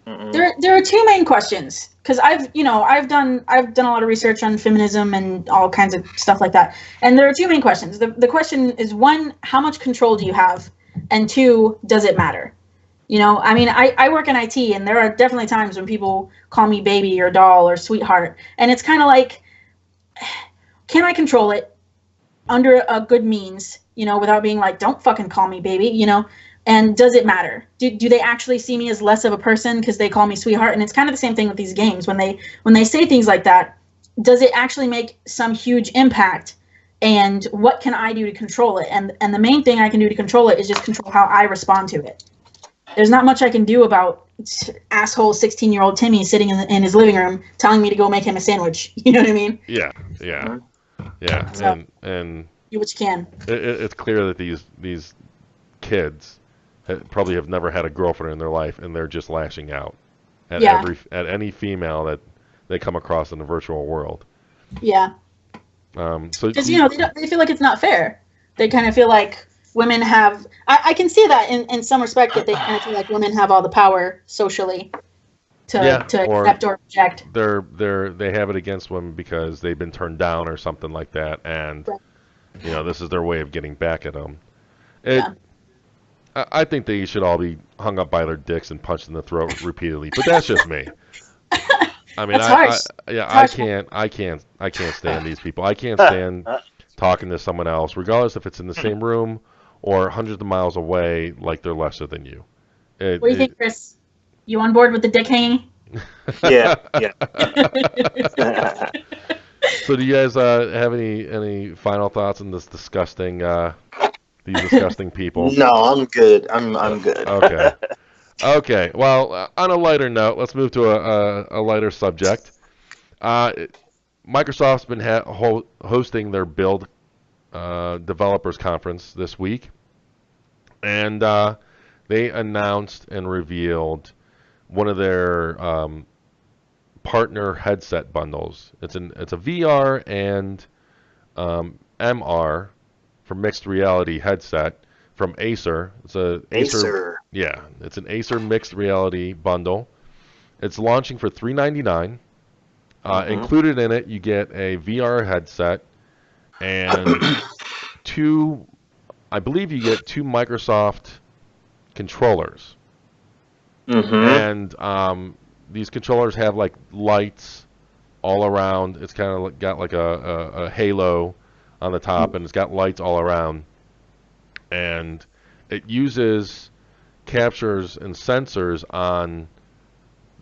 S2: There are two main questions, because I've done a lot of research on feminism and all kinds of stuff like that, and there are two main questions. The question is, one, how much control do you have, and two, does it matter? I work in IT, and there are definitely times when people call me baby or doll or sweetheart. And it's kind of like, can I control it under a good means, without being like, don't fucking call me baby, and does it matter? Do they actually see me as less of a person because they call me sweetheart? And it's kind of the same thing with these games. When they say things like that, does it actually make some huge impact? And what can I do to control it? And the main thing I can do to control it is just control how I respond to it. There's not much I can do about asshole 16-year-old Timmy sitting in his living room telling me to go make him a sandwich. You know what I mean?
S1: Yeah.
S2: So,
S1: and
S2: do what you can.
S1: It's clear that these kids probably have never had a girlfriend in their life, and they're just lashing out at any female that they come across in the virtual world.
S2: Yeah.
S1: So
S2: because they feel like it's not fair. They kind of feel like, women have. I can see that in some respect that they kind of feel like women have all the power socially to accept or reject.
S1: They have it against women because they've been turned down or something like that, and this is their way of getting back at them. I think they should all be hung up by their dicks and punched in the throat repeatedly, but that's just me. I mean, I can't stand these people. I can't stand talking to someone else, regardless if it's in the same room or hundreds of miles away, like they're lesser than you.
S2: What do you think, Chris? You on board with the dick hanging?
S3: Yeah.
S1: So, do you guys have any final thoughts on this disgusting these disgusting people?
S3: No, I'm good. I'm good.
S1: Okay. Okay. Well, on a lighter note, let's move to a lighter subject. Microsoft's been hosting their Build Developers Conference this week, and they announced and revealed one of their partner headset bundles. It's a VR and MR for mixed reality headset from Acer. It's a Acer. Yeah, it's an Acer mixed reality bundle. It's launching for $399. Included in it, you get a VR headset and I believe you get two Microsoft controllers. And these controllers have like lights all around. It's kind of got like a halo on the top, and it's got lights all around. And it uses captures and sensors on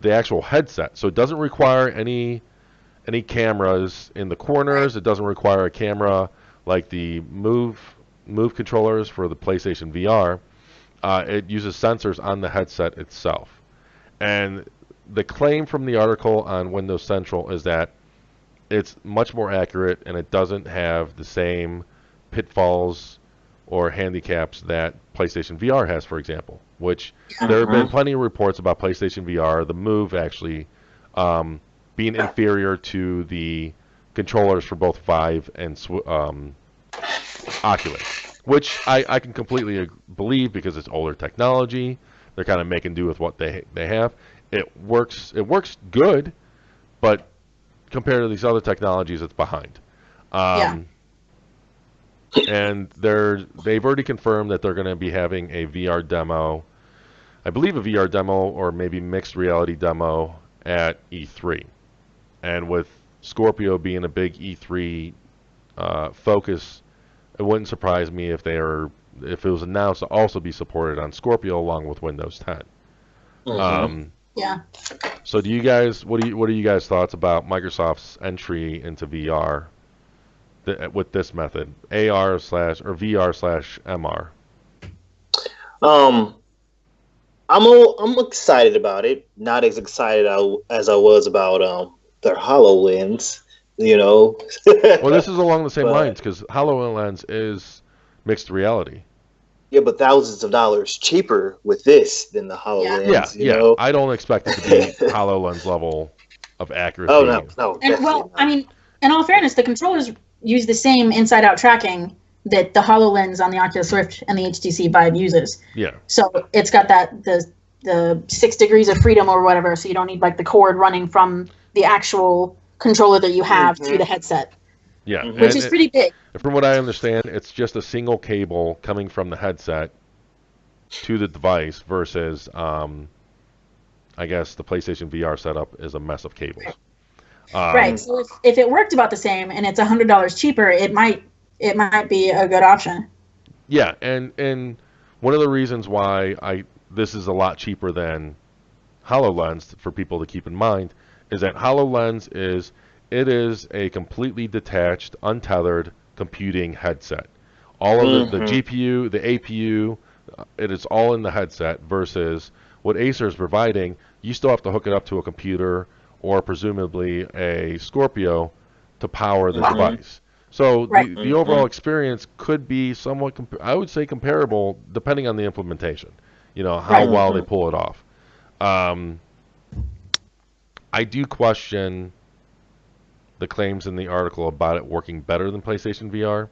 S1: the actual headset, so it doesn't require any cameras in the corners. It doesn't require a camera like the Move controllers for the PlayStation VR. It uses sensors on the headset itself. And the claim from the article on Windows Central is that it's much more accurate and it doesn't have the same pitfalls or handicaps that PlayStation VR has, for example, which there have been plenty of reports about PlayStation VR, the Move actually being inferior to the controllers for both Vive and Oculus, which I can completely believe because it's older technology. They're kind of making do with what they have. It works good, but compared to these other technologies, it's behind. And they've already confirmed that they're going to be having a VR demo, I believe a VR demo or maybe mixed reality demo at E3. And with Scorpio being a big E3 focus, it wouldn't surprise me if it was announced to also be supported on Scorpio along with Windows 10. So do you guys, what are you guys' thoughts about Microsoft's entry into VR with this method, AR/ or VR/MR?
S3: I'm excited about it. Not as excited as I was about their HoloLens.
S1: Well, this is along the same lines because HoloLens is mixed reality.
S3: Yeah, but thousands of dollars cheaper with this than the HoloLens.
S1: Yeah. I don't expect it to be HoloLens level of accuracy.
S3: Oh no.
S2: And well, I mean, in all fairness, the controllers use the same inside-out tracking that the HoloLens on the Oculus Rift and the HTC Vive uses.
S1: Yeah.
S2: So it's got the 6 degrees of freedom or whatever, so you don't need like the cord running from the actual controller that you have to the headset.
S1: Yeah.
S2: Which is pretty big.
S1: From what I understand, it's just a single cable coming from the headset to the device versus, I guess, the PlayStation VR setup is a mess of cables.
S2: Right. So if it worked about the same and it's $100 cheaper, it might be a good option.
S1: Yeah, and one of the reasons why this is a lot cheaper than HoloLens for people to keep in mind is that HoloLens is a completely detached, untethered computing headset. All of the GPU, the APU, it is all in the headset versus what Acer is providing. You still have to hook it up to a computer or presumably a Scorpio to power the device. So the overall experience could be somewhat, I would say, comparable depending on the implementation. How well they pull it off. I do question the claims in the article about it working better than PlayStation VR.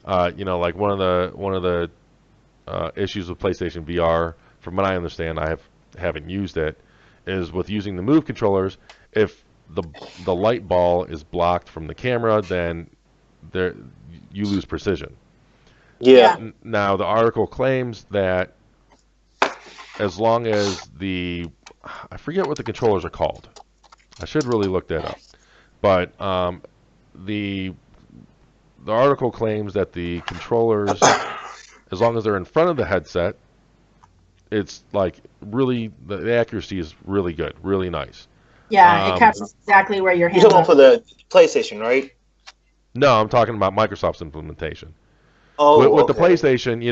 S1: Like one of the issues with PlayStation VR, from what I understand, haven't used it, is with using the Move controllers. If the light ball is blocked from the camera, then there you lose precision.
S3: Yeah.
S1: Now the article claims that as long as I forget what the controllers are called. I should really look that up. But the article claims that the controllers, as long as they're in front of the headset, it's like really the accuracy is really good, really nice.
S2: Yeah, it captures exactly where your hands
S3: You're talking
S2: are.
S3: for the PlayStation, right?
S1: No, I'm talking about Microsoft's implementation.
S3: Oh,
S1: With the
S3: okay.
S1: PlayStation,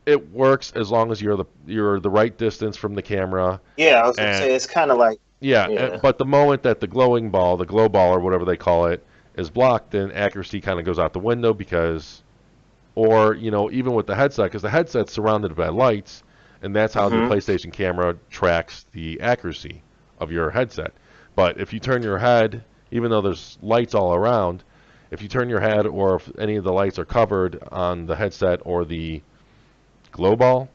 S1: it works as long as you're the right distance from the camera.
S3: Yeah, I was gonna say it's kind of like
S1: Yeah, but the moment that the glowing ball, the glow ball or whatever they call it, is blocked, then accuracy kind of goes out the window because, or even with the headset, because the headset's surrounded by lights, and that's how the PlayStation camera tracks the accuracy of your headset. But if you turn your head, even though there's lights all around, if you turn your head or if any of the lights are covered on the headset or the glow ball,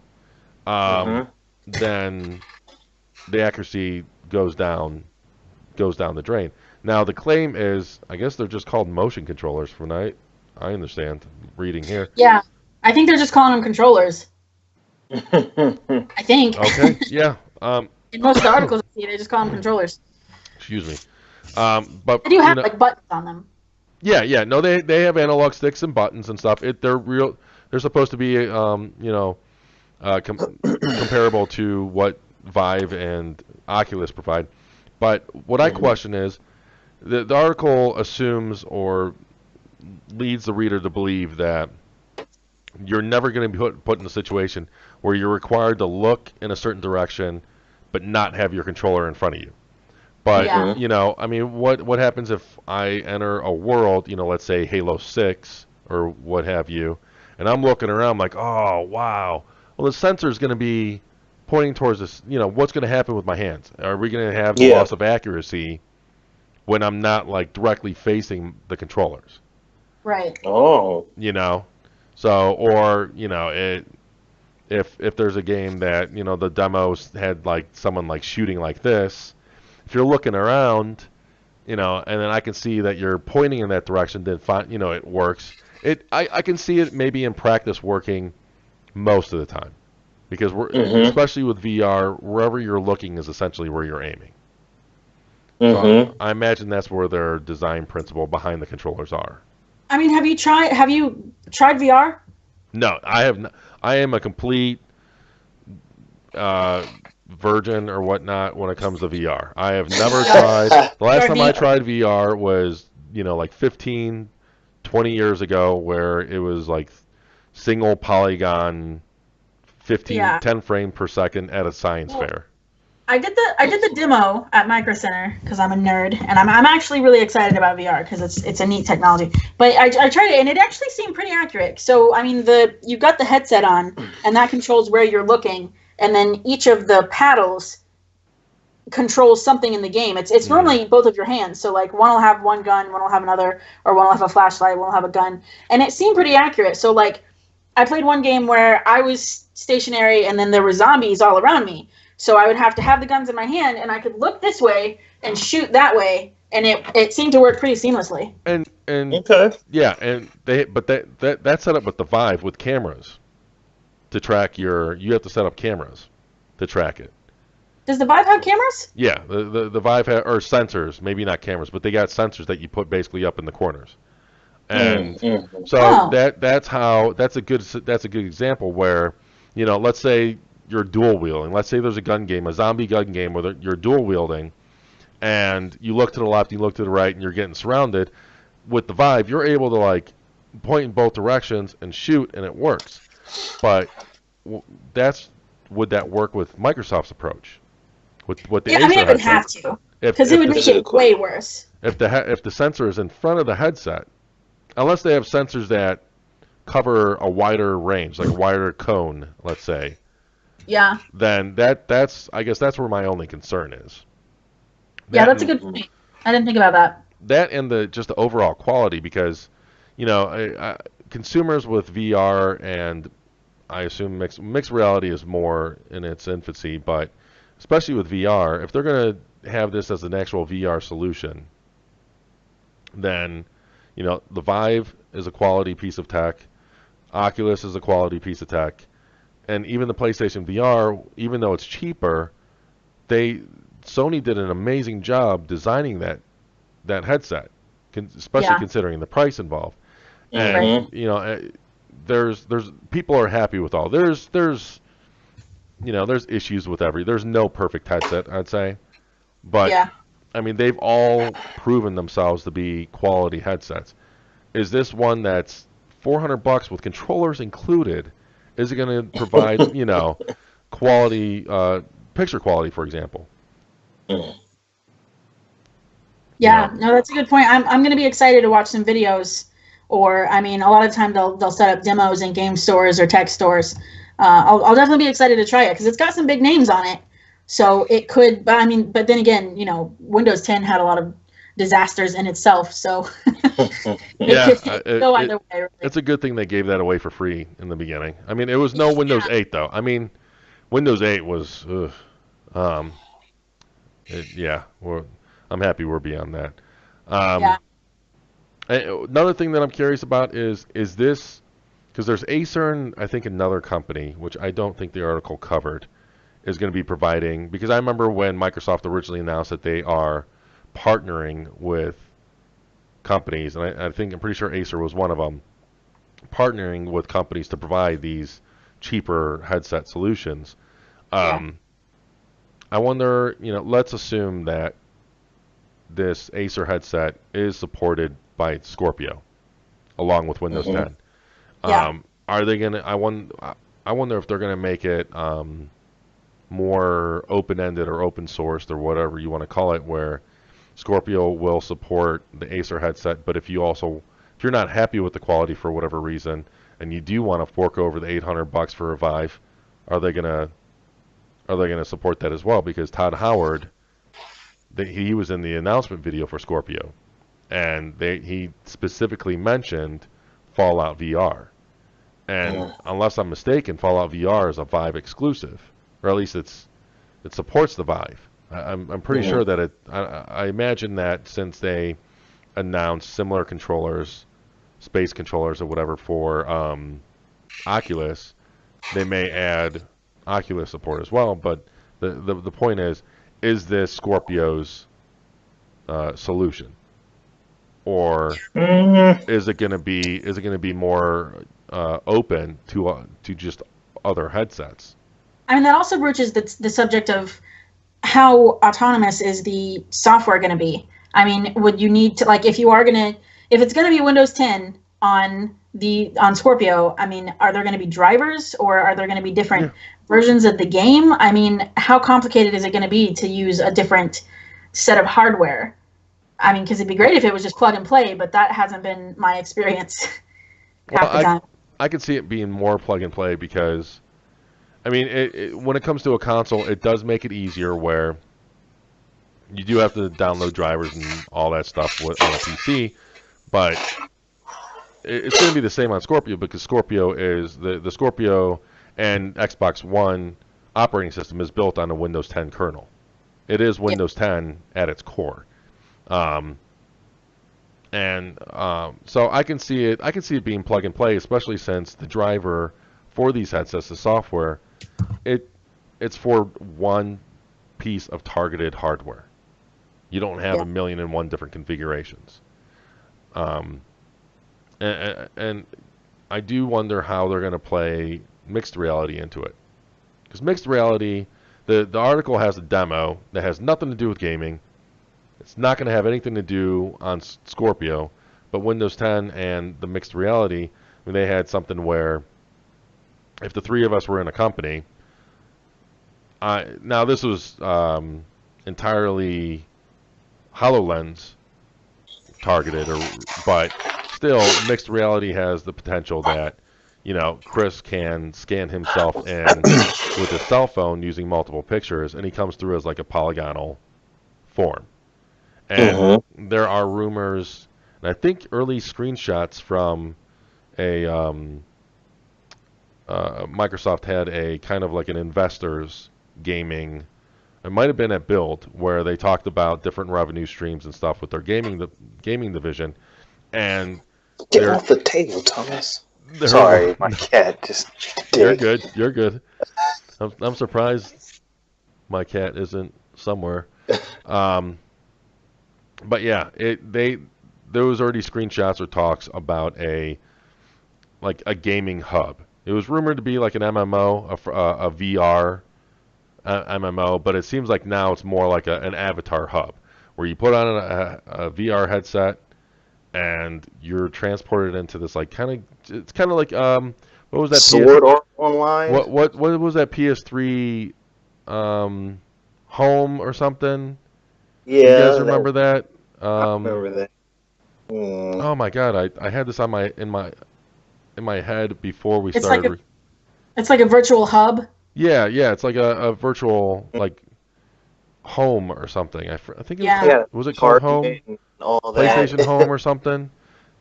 S1: then the accuracy goes down the drain. Now the claim is, I guess they're just called motion controllers from what I understand reading here.
S2: Yeah, I think they're just calling them controllers. I think.
S1: Okay. Yeah.
S2: In most of the articles I see, they just call them controllers.
S1: Excuse me. But
S2: They do have like buttons on them.
S1: Yeah, yeah. No, they have analog sticks and buttons and stuff. They're real. They're supposed to be comparable to what Vive and Oculus provide. But what I question is, the article assumes or leads the reader to believe that you're never going to be put in a situation where you're required to look in a certain direction but not have your controller in front of you. But, I mean, what happens if I enter a world, let's say Halo 6 or what have you, and I'm looking around like, oh, wow. Well, the sensor is going to be pointing towards this, what's going to happen with my hands? Are we going to have the loss of accuracy when I'm not, like, directly facing the controllers?
S2: Right.
S3: Oh.
S1: So, or, if there's a game that, the demos had, like, someone, like, shooting like this, if you're looking around, and then I can see that you're pointing in that direction, then fine, it works. I can see it maybe in practice working most of the time, because especially with VR, wherever you're looking is essentially where you're aiming. So I imagine that's where their design principle behind the controllers are.
S2: I mean, have you tried VR?
S1: No, I have not. I am a complete virgin or whatnot when it comes to VR. I have never tried. The last time I tried VR was, like 15, 20 years ago, where it was like single polygon, 10 frame per second at a science fair.
S2: I did the demo at Micro Center because I'm a nerd, and I'm actually really excited about VR because it's a neat technology. But I tried it, and it actually seemed pretty accurate. So I mean, you got the headset on, and that controls where you're looking, and then each of the paddles controls something in the game. It's normally both of your hands. So like one will have one gun, one will have another, or one will have a flashlight, one will have a gun, and it seemed pretty accurate. So like, I played one game where I was stationary, and then there were zombies all around me. So I would have to have the guns in my hand, and I could look this way and shoot that way, and it seemed to work pretty seamlessly.
S1: And
S3: okay.
S1: Yeah, and that's set up with the Vive with cameras to track you have to set up cameras to track it.
S2: Does the Vive have cameras?
S1: Yeah, the Vive or sensors, maybe not cameras, but they got sensors that you put basically up in the corners. And so that's a good example where, let's say you're dual wielding. Let's say there's a zombie gun game where you're dual wielding, and you look to the left, you look to the right, and you're getting surrounded. With the Vive, you're able to like point in both directions and shoot, and it works. But would that work with Microsoft's approach? With the Acer
S2: I mean, it would
S1: headset?
S2: have to, because it would make it way worse.
S1: If the sensor is in front of the headset, unless they have sensors that cover a wider range, like a wider cone, let's say.
S2: Yeah.
S1: Then that's I guess that's where my only concern is.
S2: That's a good point. I didn't think about that.
S1: That and just the overall quality, because consumers with VR and I assume mixed reality is more in its infancy, but especially with VR, if they're going to have this as an actual VR solution, then the Vive is a quality piece of tech, Oculus is a quality piece of tech, and even the PlayStation VR, even though it's cheaper, Sony did an amazing job designing that headset, especially considering the price involved. And there's people are happy with all. There's issues with there's no perfect headset, I'd say. But I mean, they've all proven themselves to be quality headsets. Is this one that's $400 with controllers included? Is it going to provide, quality, picture quality, for example?
S2: Yeah, no, that's a good point. I'm going to be excited to watch some videos, or I mean, a lot of the time they'll set up demos in game stores or tech stores. I'll definitely be excited to try it because it's got some big names on it. So it could, but I mean, but then again, Windows 10 had a lot of disasters in itself, so it could go either way. Really.
S1: It's a good thing they gave that away for free in the beginning. I mean, it was no Windows 8 though. I mean, Windows 8 was, I'm happy we're beyond that. Another thing that I'm curious about is this, because there's Acer and I think another company, which I don't think the article covered, is going to be providing, because I remember when Microsoft originally announced that they are partnering with companies, and I'm pretty sure Acer was one of them, partnering with companies to provide these cheaper headset solutions. I wonder, let's assume that this Acer headset is supported by Scorpio, along with Windows 10. Are they gonna? I wonder if they're gonna make it more open-ended or open-sourced or whatever you want to call it, where Scorpio will support the Acer headset, but if you're not happy with the quality for whatever reason, and you do want to fork over the $800 for a Vive, are they gonna support that as well? Because Todd Howard, he was in the announcement video for Scorpio, and he specifically mentioned Fallout VR, and unless I'm mistaken, Fallout VR is a Vive exclusive, or at least it supports the Vive. I'm pretty sure that I imagine that since they announced similar controllers, space controllers or whatever for Oculus, they may add Oculus support as well. But the point is this Scorpio's solution, or is it going to be more open to just other headsets?
S2: I mean, that also broaches the subject of how autonomous is the software going to be. I mean, would you need to, like, if it's going to be Windows 10 on Scorpio, I mean, are there going to be drivers, or are there going to be different versions of the game? I mean, how complicated is it going to be to use a different set of hardware? I mean, because it'd be great if it was just plug and play, but that hasn't been my experience half the time.
S1: I could see it being more plug and play because, I mean, when it comes to a console, it does make it easier where you do have to download drivers and all that stuff on a PC, but it's going to be the same on Scorpio because Scorpio is the Scorpio and Xbox One operating system is built on a Windows 10 kernel. It is Windows 10 at its core, so I can see it being plug and play, especially since the driver for these headsets, the software, it's for one piece of targeted hardware. You don't have 1,000,001 different configurations. And I do wonder how they're going to play mixed reality into it. Because mixed reality, the article has a demo that has nothing to do with gaming. It's not going to have anything to do on Scorpio, but Windows 10 and the mixed reality, I mean, they had something where if the three of us were in a company, now this was entirely HoloLens targeted, but still, mixed reality has the potential that, Chris can scan himself in with his cell phone using multiple pictures, and he comes through as like a polygonal form. And there are rumors, and I think early screenshots from a Microsoft had a kind of like an investors gaming. It might have been at Build where they talked about different revenue streams and stuff with their gaming division, and
S3: Get
S1: they're
S3: off the table, Thomas.
S1: they're
S3: Sorry, my cat just
S1: you're
S3: did.
S1: good. You're good. I'm surprised my cat isn't somewhere. Um, but yeah, there was already screenshots or talks about a gaming hub. It was rumored to be like an MMO, a VR MMO, but it seems like now it's more like an avatar hub where you put on a VR headset and you're transported into this like it's kind of like what was that
S3: Sword Art Online?
S1: what was that PS3 home or something?
S3: Yeah,
S1: You guys remember that?
S3: I remember that. Mm.
S1: Oh my God, I had this on in my head before we
S2: It's
S1: started.
S2: it's like a virtual hub.
S1: Yeah, it's like a virtual like home or something. I think it was
S2: Yeah.
S1: called, was it called Home?
S3: And all that.
S1: PlayStation Home or something?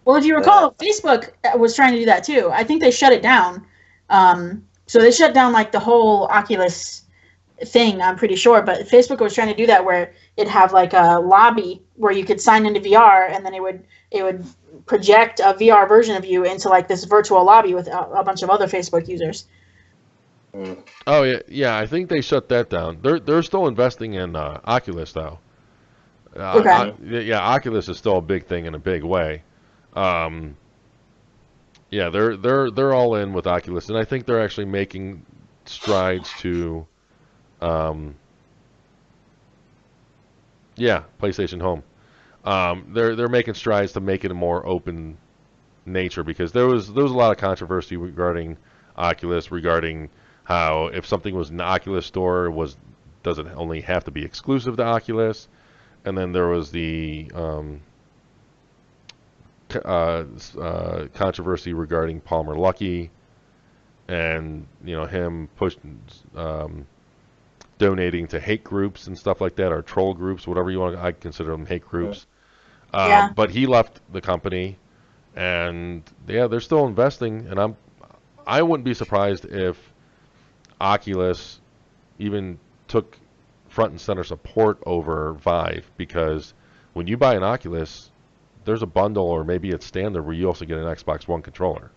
S2: Well, if you recall, Facebook was trying to do that too. I think they shut it down. So they shut down like the whole Oculus thing, I'm pretty sure. But Facebook was trying to do that where it'd have like a lobby where you could sign into VR, and then it would project a VR version of you into like this virtual lobby with a bunch of other Facebook users.
S1: Oh yeah. I think they shut that down. They're still investing in Oculus though.
S2: Okay.
S1: Yeah, Oculus is still a big thing in a big way. Yeah, they're all in with Oculus, and I think they're actually making strides to, yeah, PlayStation Home. They're making strides to make it a more open nature because there was a lot of controversy regarding Oculus, regarding how if something was an Oculus store does it only have to be exclusive to Oculus, and then there was the controversy regarding Palmer Luckey and him donating to hate groups and stuff like that, or troll groups, whatever you want. I consider them hate groups.
S2: Yeah.
S1: But he left the company, and yeah, they're still investing. And I wouldn't be surprised if Oculus even took front and center support over Vive, because when you buy an Oculus, there's a bundle, or maybe it's standard, where you also get an Xbox One controller.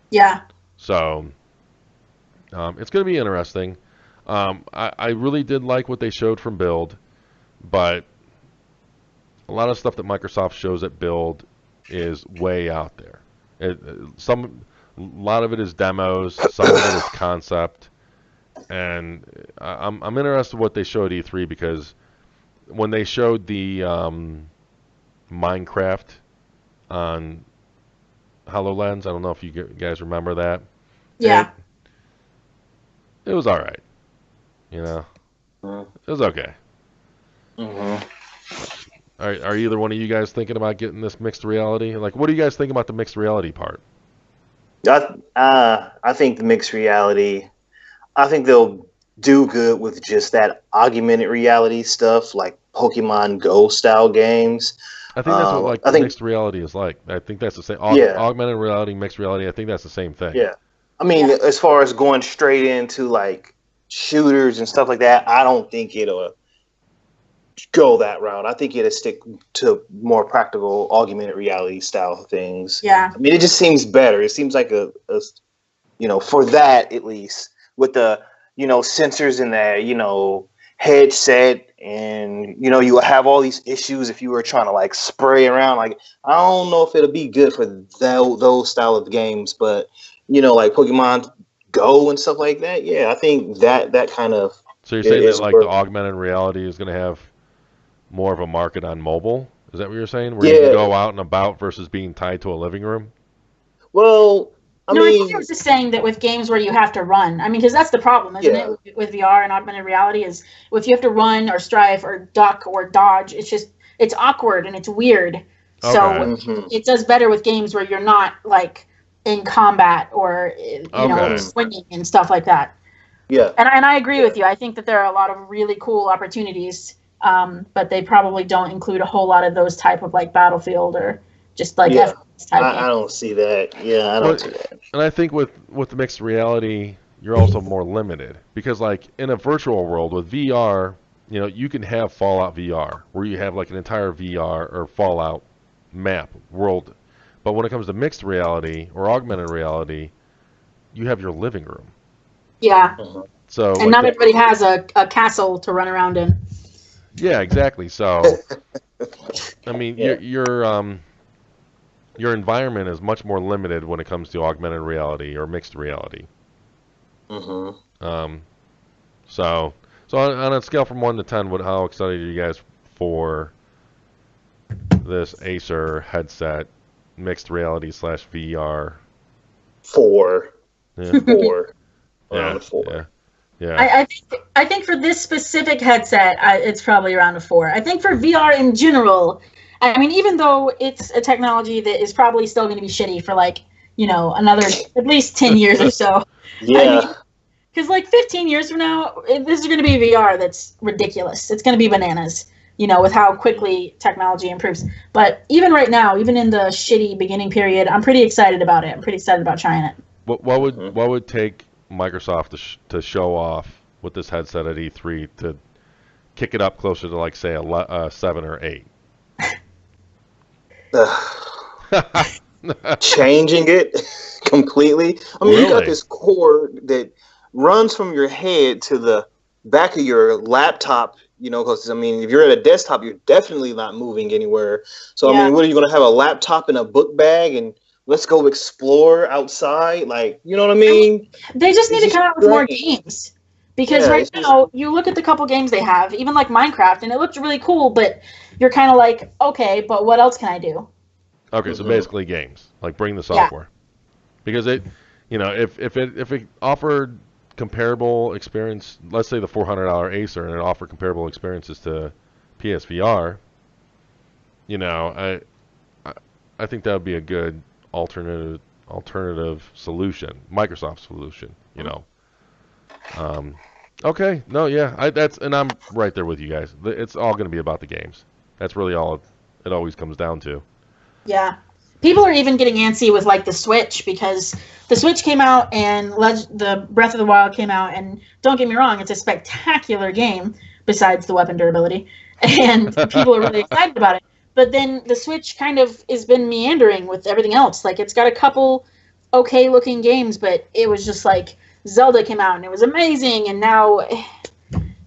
S2: Yeah.
S1: So it's going to be interesting. I really did like what they showed from Build, but a lot of stuff that Microsoft shows at Build is way out there. A lot of it is demos, some of it is concept, and I'm interested in what they showed at E3, because when they showed the Minecraft on HoloLens, I don't know if you guys remember that.
S2: Yeah.
S1: It was all right. It was okay.
S3: Mm-hmm.
S1: Are either one of you guys thinking about getting this mixed reality? Like, what do you guys think about the mixed reality part?
S3: I think the mixed reality, I think they'll do good with just that augmented reality stuff, like Pokemon Go style games.
S1: I think that's what mixed reality is like. I think that's the same. Augmented reality, mixed reality. I think that's the same thing.
S3: Yeah. I mean, as far as going straight into like shooters and stuff like that, I don't think it'll go that route. I think it'll stick to more practical augmented reality style things.
S2: Yeah.
S3: I mean, it just seems better. It seems like a for that at least, with the sensors in that headset, and you have all these issues if you were trying to like spray around. Like, I don't know if it'll be good for those style of games, but like Pokemon Go and stuff like that. Yeah, I think that kind of.
S1: So you're saying that like the augmented reality is going to have more of a market on mobile? Is that what you're saying? Where you can go out and about versus being tied to a living room?
S3: Well, I
S2: think I was just saying that with games where you have to run. I mean, because that's the problem, isn't it? With VR and augmented reality, is if you have to run or strive or duck or dodge, it's awkward and it's weird. Okay. So it does better with games where you're not like in combat or swinging and stuff like that.
S3: Yeah.
S2: And I agree with you. I think that there are a lot of really cool opportunities, but they probably don't include a whole lot of those type of like Battlefield or just like
S3: Yeah,
S2: FPS type
S3: I
S2: game.
S3: don't see that. Yeah, I
S1: Well,
S3: don't see that.
S1: and I think with the mixed reality, you're also more limited because like in a virtual world with VR, you know, you can have Fallout VR where you have like an entire VR or Fallout map world. But when it comes to mixed reality or augmented reality, you have your living room.
S2: Yeah,
S3: Mhm.
S1: So
S2: and
S1: like
S2: not everybody has a castle to run around in.
S1: yeah, exactly. So I mean,
S3: Yeah.
S1: your environment is much more limited when it comes to augmented reality or mixed reality.
S3: Hmm.
S1: Um, so on a scale from 1 to 10, how excited are you guys for this Acer headset, mixed reality slash VR?
S3: 4,
S1: Yeah,
S3: 4, around
S1: yeah,
S3: the 4.
S1: yeah, yeah.
S2: I think for this specific headset, it's probably around a 4. I think for VR in general, I mean, even though it's a technology that is probably still going to be shitty for like another at least 10 years or so. I
S3: Yeah.
S2: mean, because like 15 years from now, this is going to be VR that's ridiculous. It's going to be bananas, with how quickly technology improves. But even right now, even in the shitty beginning period, I'm pretty excited about it. I'm pretty excited about trying it.
S3: Mhm.
S1: What would take Microsoft to show off with this headset at E3 to kick it up closer to like say a 7 or 8?
S3: Changing it completely. I mean, you got
S1: Really?
S3: this cord that runs from your head to the back of your laptop. Because I mean, if you're at a desktop, you're definitely not moving anywhere. So I
S2: Yeah.
S3: mean, what are you going to have a laptop in a book bag and let's go explore outside? Like, you know what I mean?
S2: They just need
S3: It's
S2: to
S3: just
S2: come out with more
S3: strange.
S2: games. Because
S3: Yeah,
S2: right
S3: it's just
S2: now, you look at the couple games they have, even like Minecraft, and it looked really cool, but you're kind of like, okay, but what else can I do?
S1: Okay, so
S3: mhm.
S1: basically games, like bring the
S2: Yeah.
S1: software. Because if it offered comparable experience, let's say the $400 Acer, and it offered comparable experiences to PSVR, I I think that would be a good alternative solution, Microsoft solution. Um, okay, no, yeah, and I'm right there with you guys. It's all going to be about the games. That's really all it always comes down to.
S2: Yeah. People are even getting antsy with like the Switch because the Switch came out and the Breath of the Wild came out, and don't get me wrong, it's a spectacular game besides the weapon durability, and people are really excited about it. But then the Switch kind of has been meandering with everything else. Like it's got a couple okay looking games, but it was just like Zelda came out and it was amazing, and now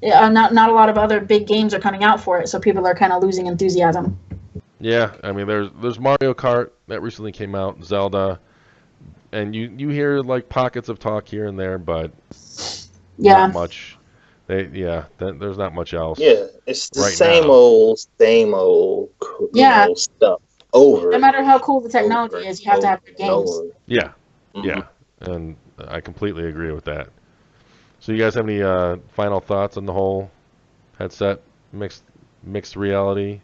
S2: not a lot of other big games are coming out for it, so people are kind of losing enthusiasm.
S1: Yeah, I mean, there's Mario Kart that recently came out, Zelda, and you hear like pockets of talk here and there, but not
S2: Yeah.
S1: much. There's not much else
S3: Yeah, it's the
S1: right now.
S3: same old,
S2: Yeah.
S3: stuff over
S2: No
S3: and
S2: matter how cool the
S3: over
S2: technology
S3: and
S2: is, you have to
S3: over
S2: have good
S3: and
S2: games.
S3: over.
S1: Yeah,
S3: Hmm.
S1: yeah, and I completely agree with that. So you guys have any final thoughts on the whole headset mixed mixed reality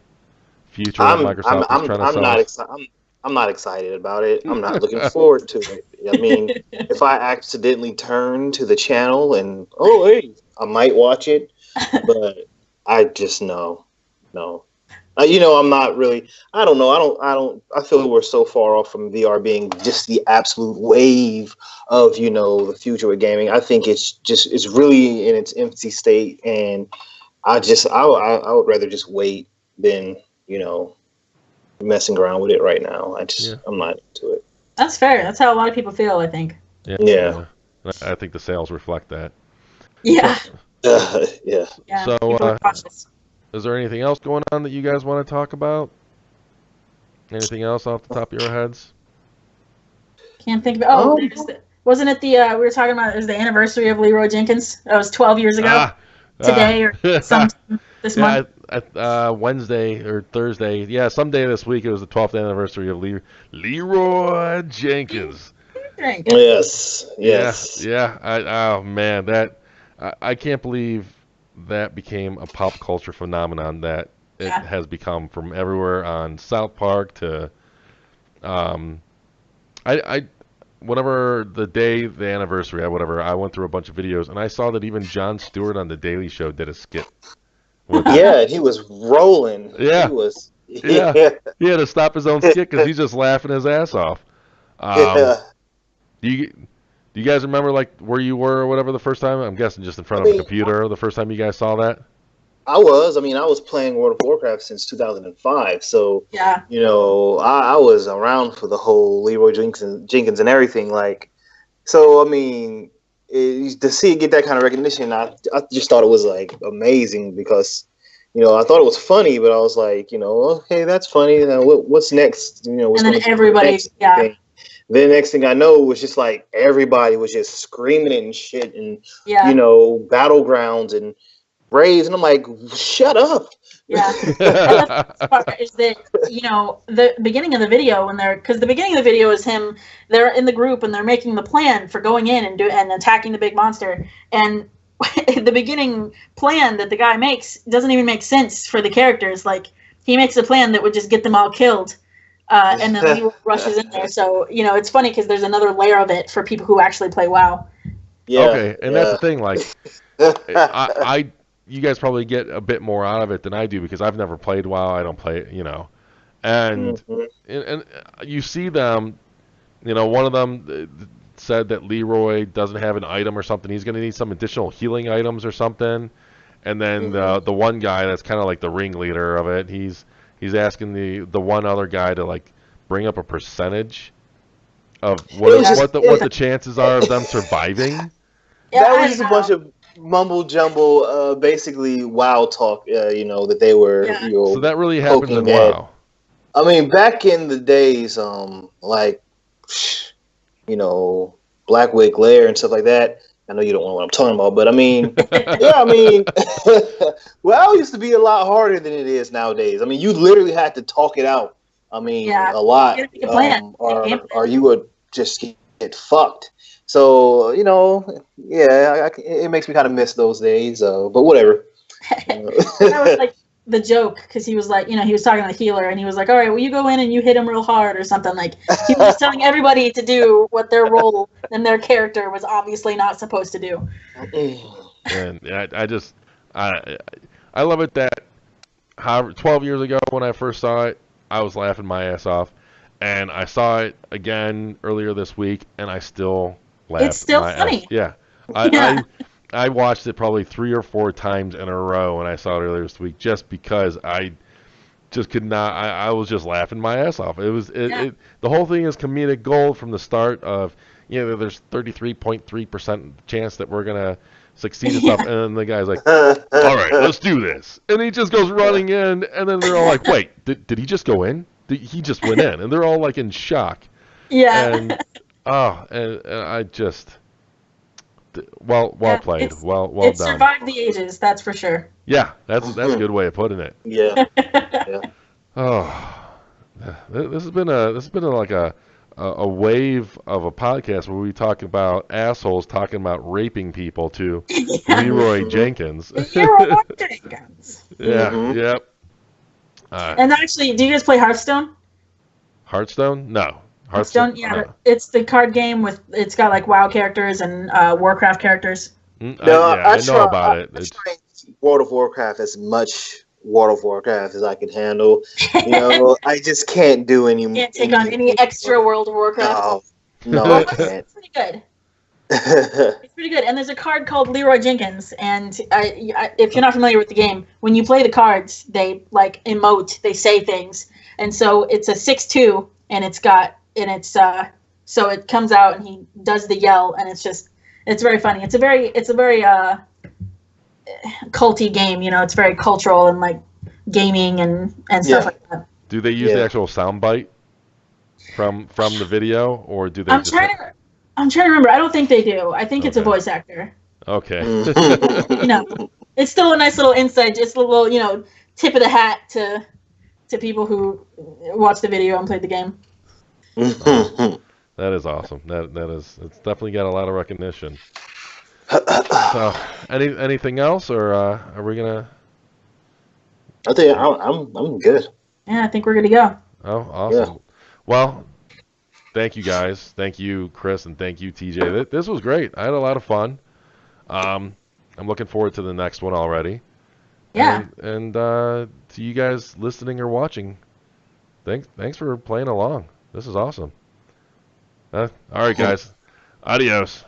S1: future that Microsoft is trying to
S3: I'm
S1: sell
S3: not
S1: us?
S3: excited. I'm not excited about it. I'm not looking forward to it. I mean, if I accidentally turn to the channel and hey, I might watch it, but I just no. I'm not really. I don't know. I feel we're so far off from VR being just the absolute wave of the future of gaming. I think it's really in its infancy state, and I would rather just wait than you know messing around with it right now.
S1: Yeah,
S3: I'm not into it.
S2: That's fair. That's how a lot of people feel, I think.
S1: yeah,
S3: Yeah.
S1: yeah. I think the sales reflect that. So,
S2: Yeah.
S3: Yeah.
S2: Yeah.
S1: so
S2: People are cautious.
S1: is there anything else going on that you guys want to talk about? Anything else off the top of your heads?
S2: Can't think of it.
S3: Um.
S2: Wasn't it the we were talking about it was the anniversary of Leroy Jenkins? That was 12 years ago
S1: Ah,
S2: today or some this
S1: yeah,
S2: month.
S1: Wednesday or Thursday. Yeah, someday this week it was the 12th anniversary of Leroy Jenkins.
S3: Yes.
S1: Yeah,
S3: Yes.
S1: yeah. Oh man, I can't believe that became a pop culture phenomenon that it
S2: Yeah.
S1: has become from everywhere on South Park to um I whenever the anniversary, I went through a bunch of videos and I saw that even Jon Stewart on the Daily Show did a skit with it.
S3: Yeah. He was rolling. He
S1: Yeah,
S3: was.
S1: Yeah,
S3: Yeah.
S1: he had to stop his own skit because he's just laughing his ass off. Um,
S3: Yeah.
S1: do you guys remember like where you were or whatever the first time? I'm guessing just in
S3: I
S1: front of a
S3: mean,
S1: computer the first time you guys saw that.
S3: I was playing World of Warcraft since 2005. So,
S2: Yeah.
S3: I was around for the whole Jenkins and everything. Like, so, I mean, to see it get that kind of recognition, I just thought it was like amazing because, I thought it was funny, but I was like, okay, that's funny. Now, what's next? What's
S2: And
S3: going
S2: then
S3: to be the
S2: everybody,
S3: next
S2: yeah,
S3: thing? Then the next thing I know was just like everybody was just screaming it and shit and,
S2: yeah,
S3: battlegrounds and raids. And I'm like, shut up.
S2: yeah. And the best part is that, the beginning of the video because the beginning of the video is they're in the group and they're making the plan for going in and attacking the big monster. And the beginning plan that the guy makes doesn't even make sense for the characters. Like, he makes a plan that would just get them all killed. And then Leroy rushes in there. So, it's funny because there's another layer of it for people who actually play WoW.
S3: Yeah.
S1: Okay, and that's the thing. Like, you guys probably get a bit more out of it than I do because I've never played WoW. I don't play it, and
S3: Mhm.
S1: and you see them. One of them said that Leroy doesn't have an item or something. He's going to need some additional healing items or something. And then the one guy that's kind of like the ringleader of it, he's asking the one other guy to like bring up a percentage of what the chances are of them surviving.
S2: Yeah,
S3: That
S2: I
S3: was just a
S2: don't
S3: bunch
S2: know.
S3: of mumble jumble, basically WoW talk. That they were,
S2: Yeah.
S1: So that really happens in
S3: poking at.
S1: WoW.
S3: I mean, back in the days, like, Blackwick Lair and stuff like that. I know you don't know what I'm talking about, but I mean, yeah, I mean, WoW used to be a lot harder than it is nowadays. I mean, you literally had to talk it out. I mean,
S2: Yeah.
S3: a lot,
S2: You gotta make a plan.
S3: or you would just get fucked. So, yeah, it makes me kind of miss those days. But whatever.
S2: That was like the joke because he was like, he was talking to the healer and he was like, all right, well, you go in and you hit him real hard or something. Like, he was telling everybody to do what their role and their character was obviously not supposed to do.
S1: And I love it that 12 years ago when I first saw it, I was laughing my ass off, and I saw it again earlier this week, and I still laughed.
S2: It's still
S1: my
S2: funny.
S1: ass. Yeah,
S2: Yeah.
S1: I watched it probably 3 or 4 times in a row when I saw it earlier this week, just because I just could not. I was just laughing my ass off. The whole thing is comedic gold from the start of there's 33.3% chance that we're gonna succeed and stuff, and the guy's like, all right, let's do this, and he just goes running in, and then they're all like, wait, did he just go in? He just went in, and they're all like in shock.
S2: Yeah.
S1: And and I just well played, well
S2: it
S1: done.
S2: survived the ages, that's for sure.
S1: Yeah, that's a good way of putting it.
S3: Yeah. Yeah.
S1: Oh, this has been like a wave of a podcast where we talk about assholes talking about raping people to Leroy Jenkins.
S2: Leroy Jenkins.
S1: Yeah,
S3: Mhm.
S1: yep.
S2: And actually, do you guys play Hearthstone?
S1: Hearthstone? No.
S2: Hearthstone, yeah. It's the card game it's got like WoW characters and Warcraft characters.
S1: I know about it.
S3: I tried World of Warcraft as much World of Warcraft as I can handle. I just can't do any.
S2: Can't take on any extra World of Warcraft.
S3: No, I can't.
S2: It's pretty good. It's pretty good. And there's a card called Leroy Jenkins. And if you're not familiar with the game, when you play the cards, they like emote, they say things. And so it's a 6/2, and so it comes out and he does the yell, and it's very funny. It's a very culty game, it's very cultural and like gaming and stuff like that.
S1: Do they use the actual soundbite from the video, or do they? I'm trying
S2: to remember. I don't think they do. I think it's a voice actor.
S1: Okay.
S2: It's still a nice little insight, just a little tip of the hat to people who watched the video and played the game.
S1: That is awesome. It's definitely got a lot of recognition. So, anything else, or are we gonna?
S3: I think I'm good.
S2: Yeah, I think we're good to go.
S1: Oh, awesome. Yeah. Well, thank you guys. Thank you, Chris, and thank you, TJ. This was great. I had a lot of fun. I'm looking forward to the next one already.
S2: Yeah.
S1: And to you guys listening or watching, thanks for playing along. This is awesome. All right, guys. Adios.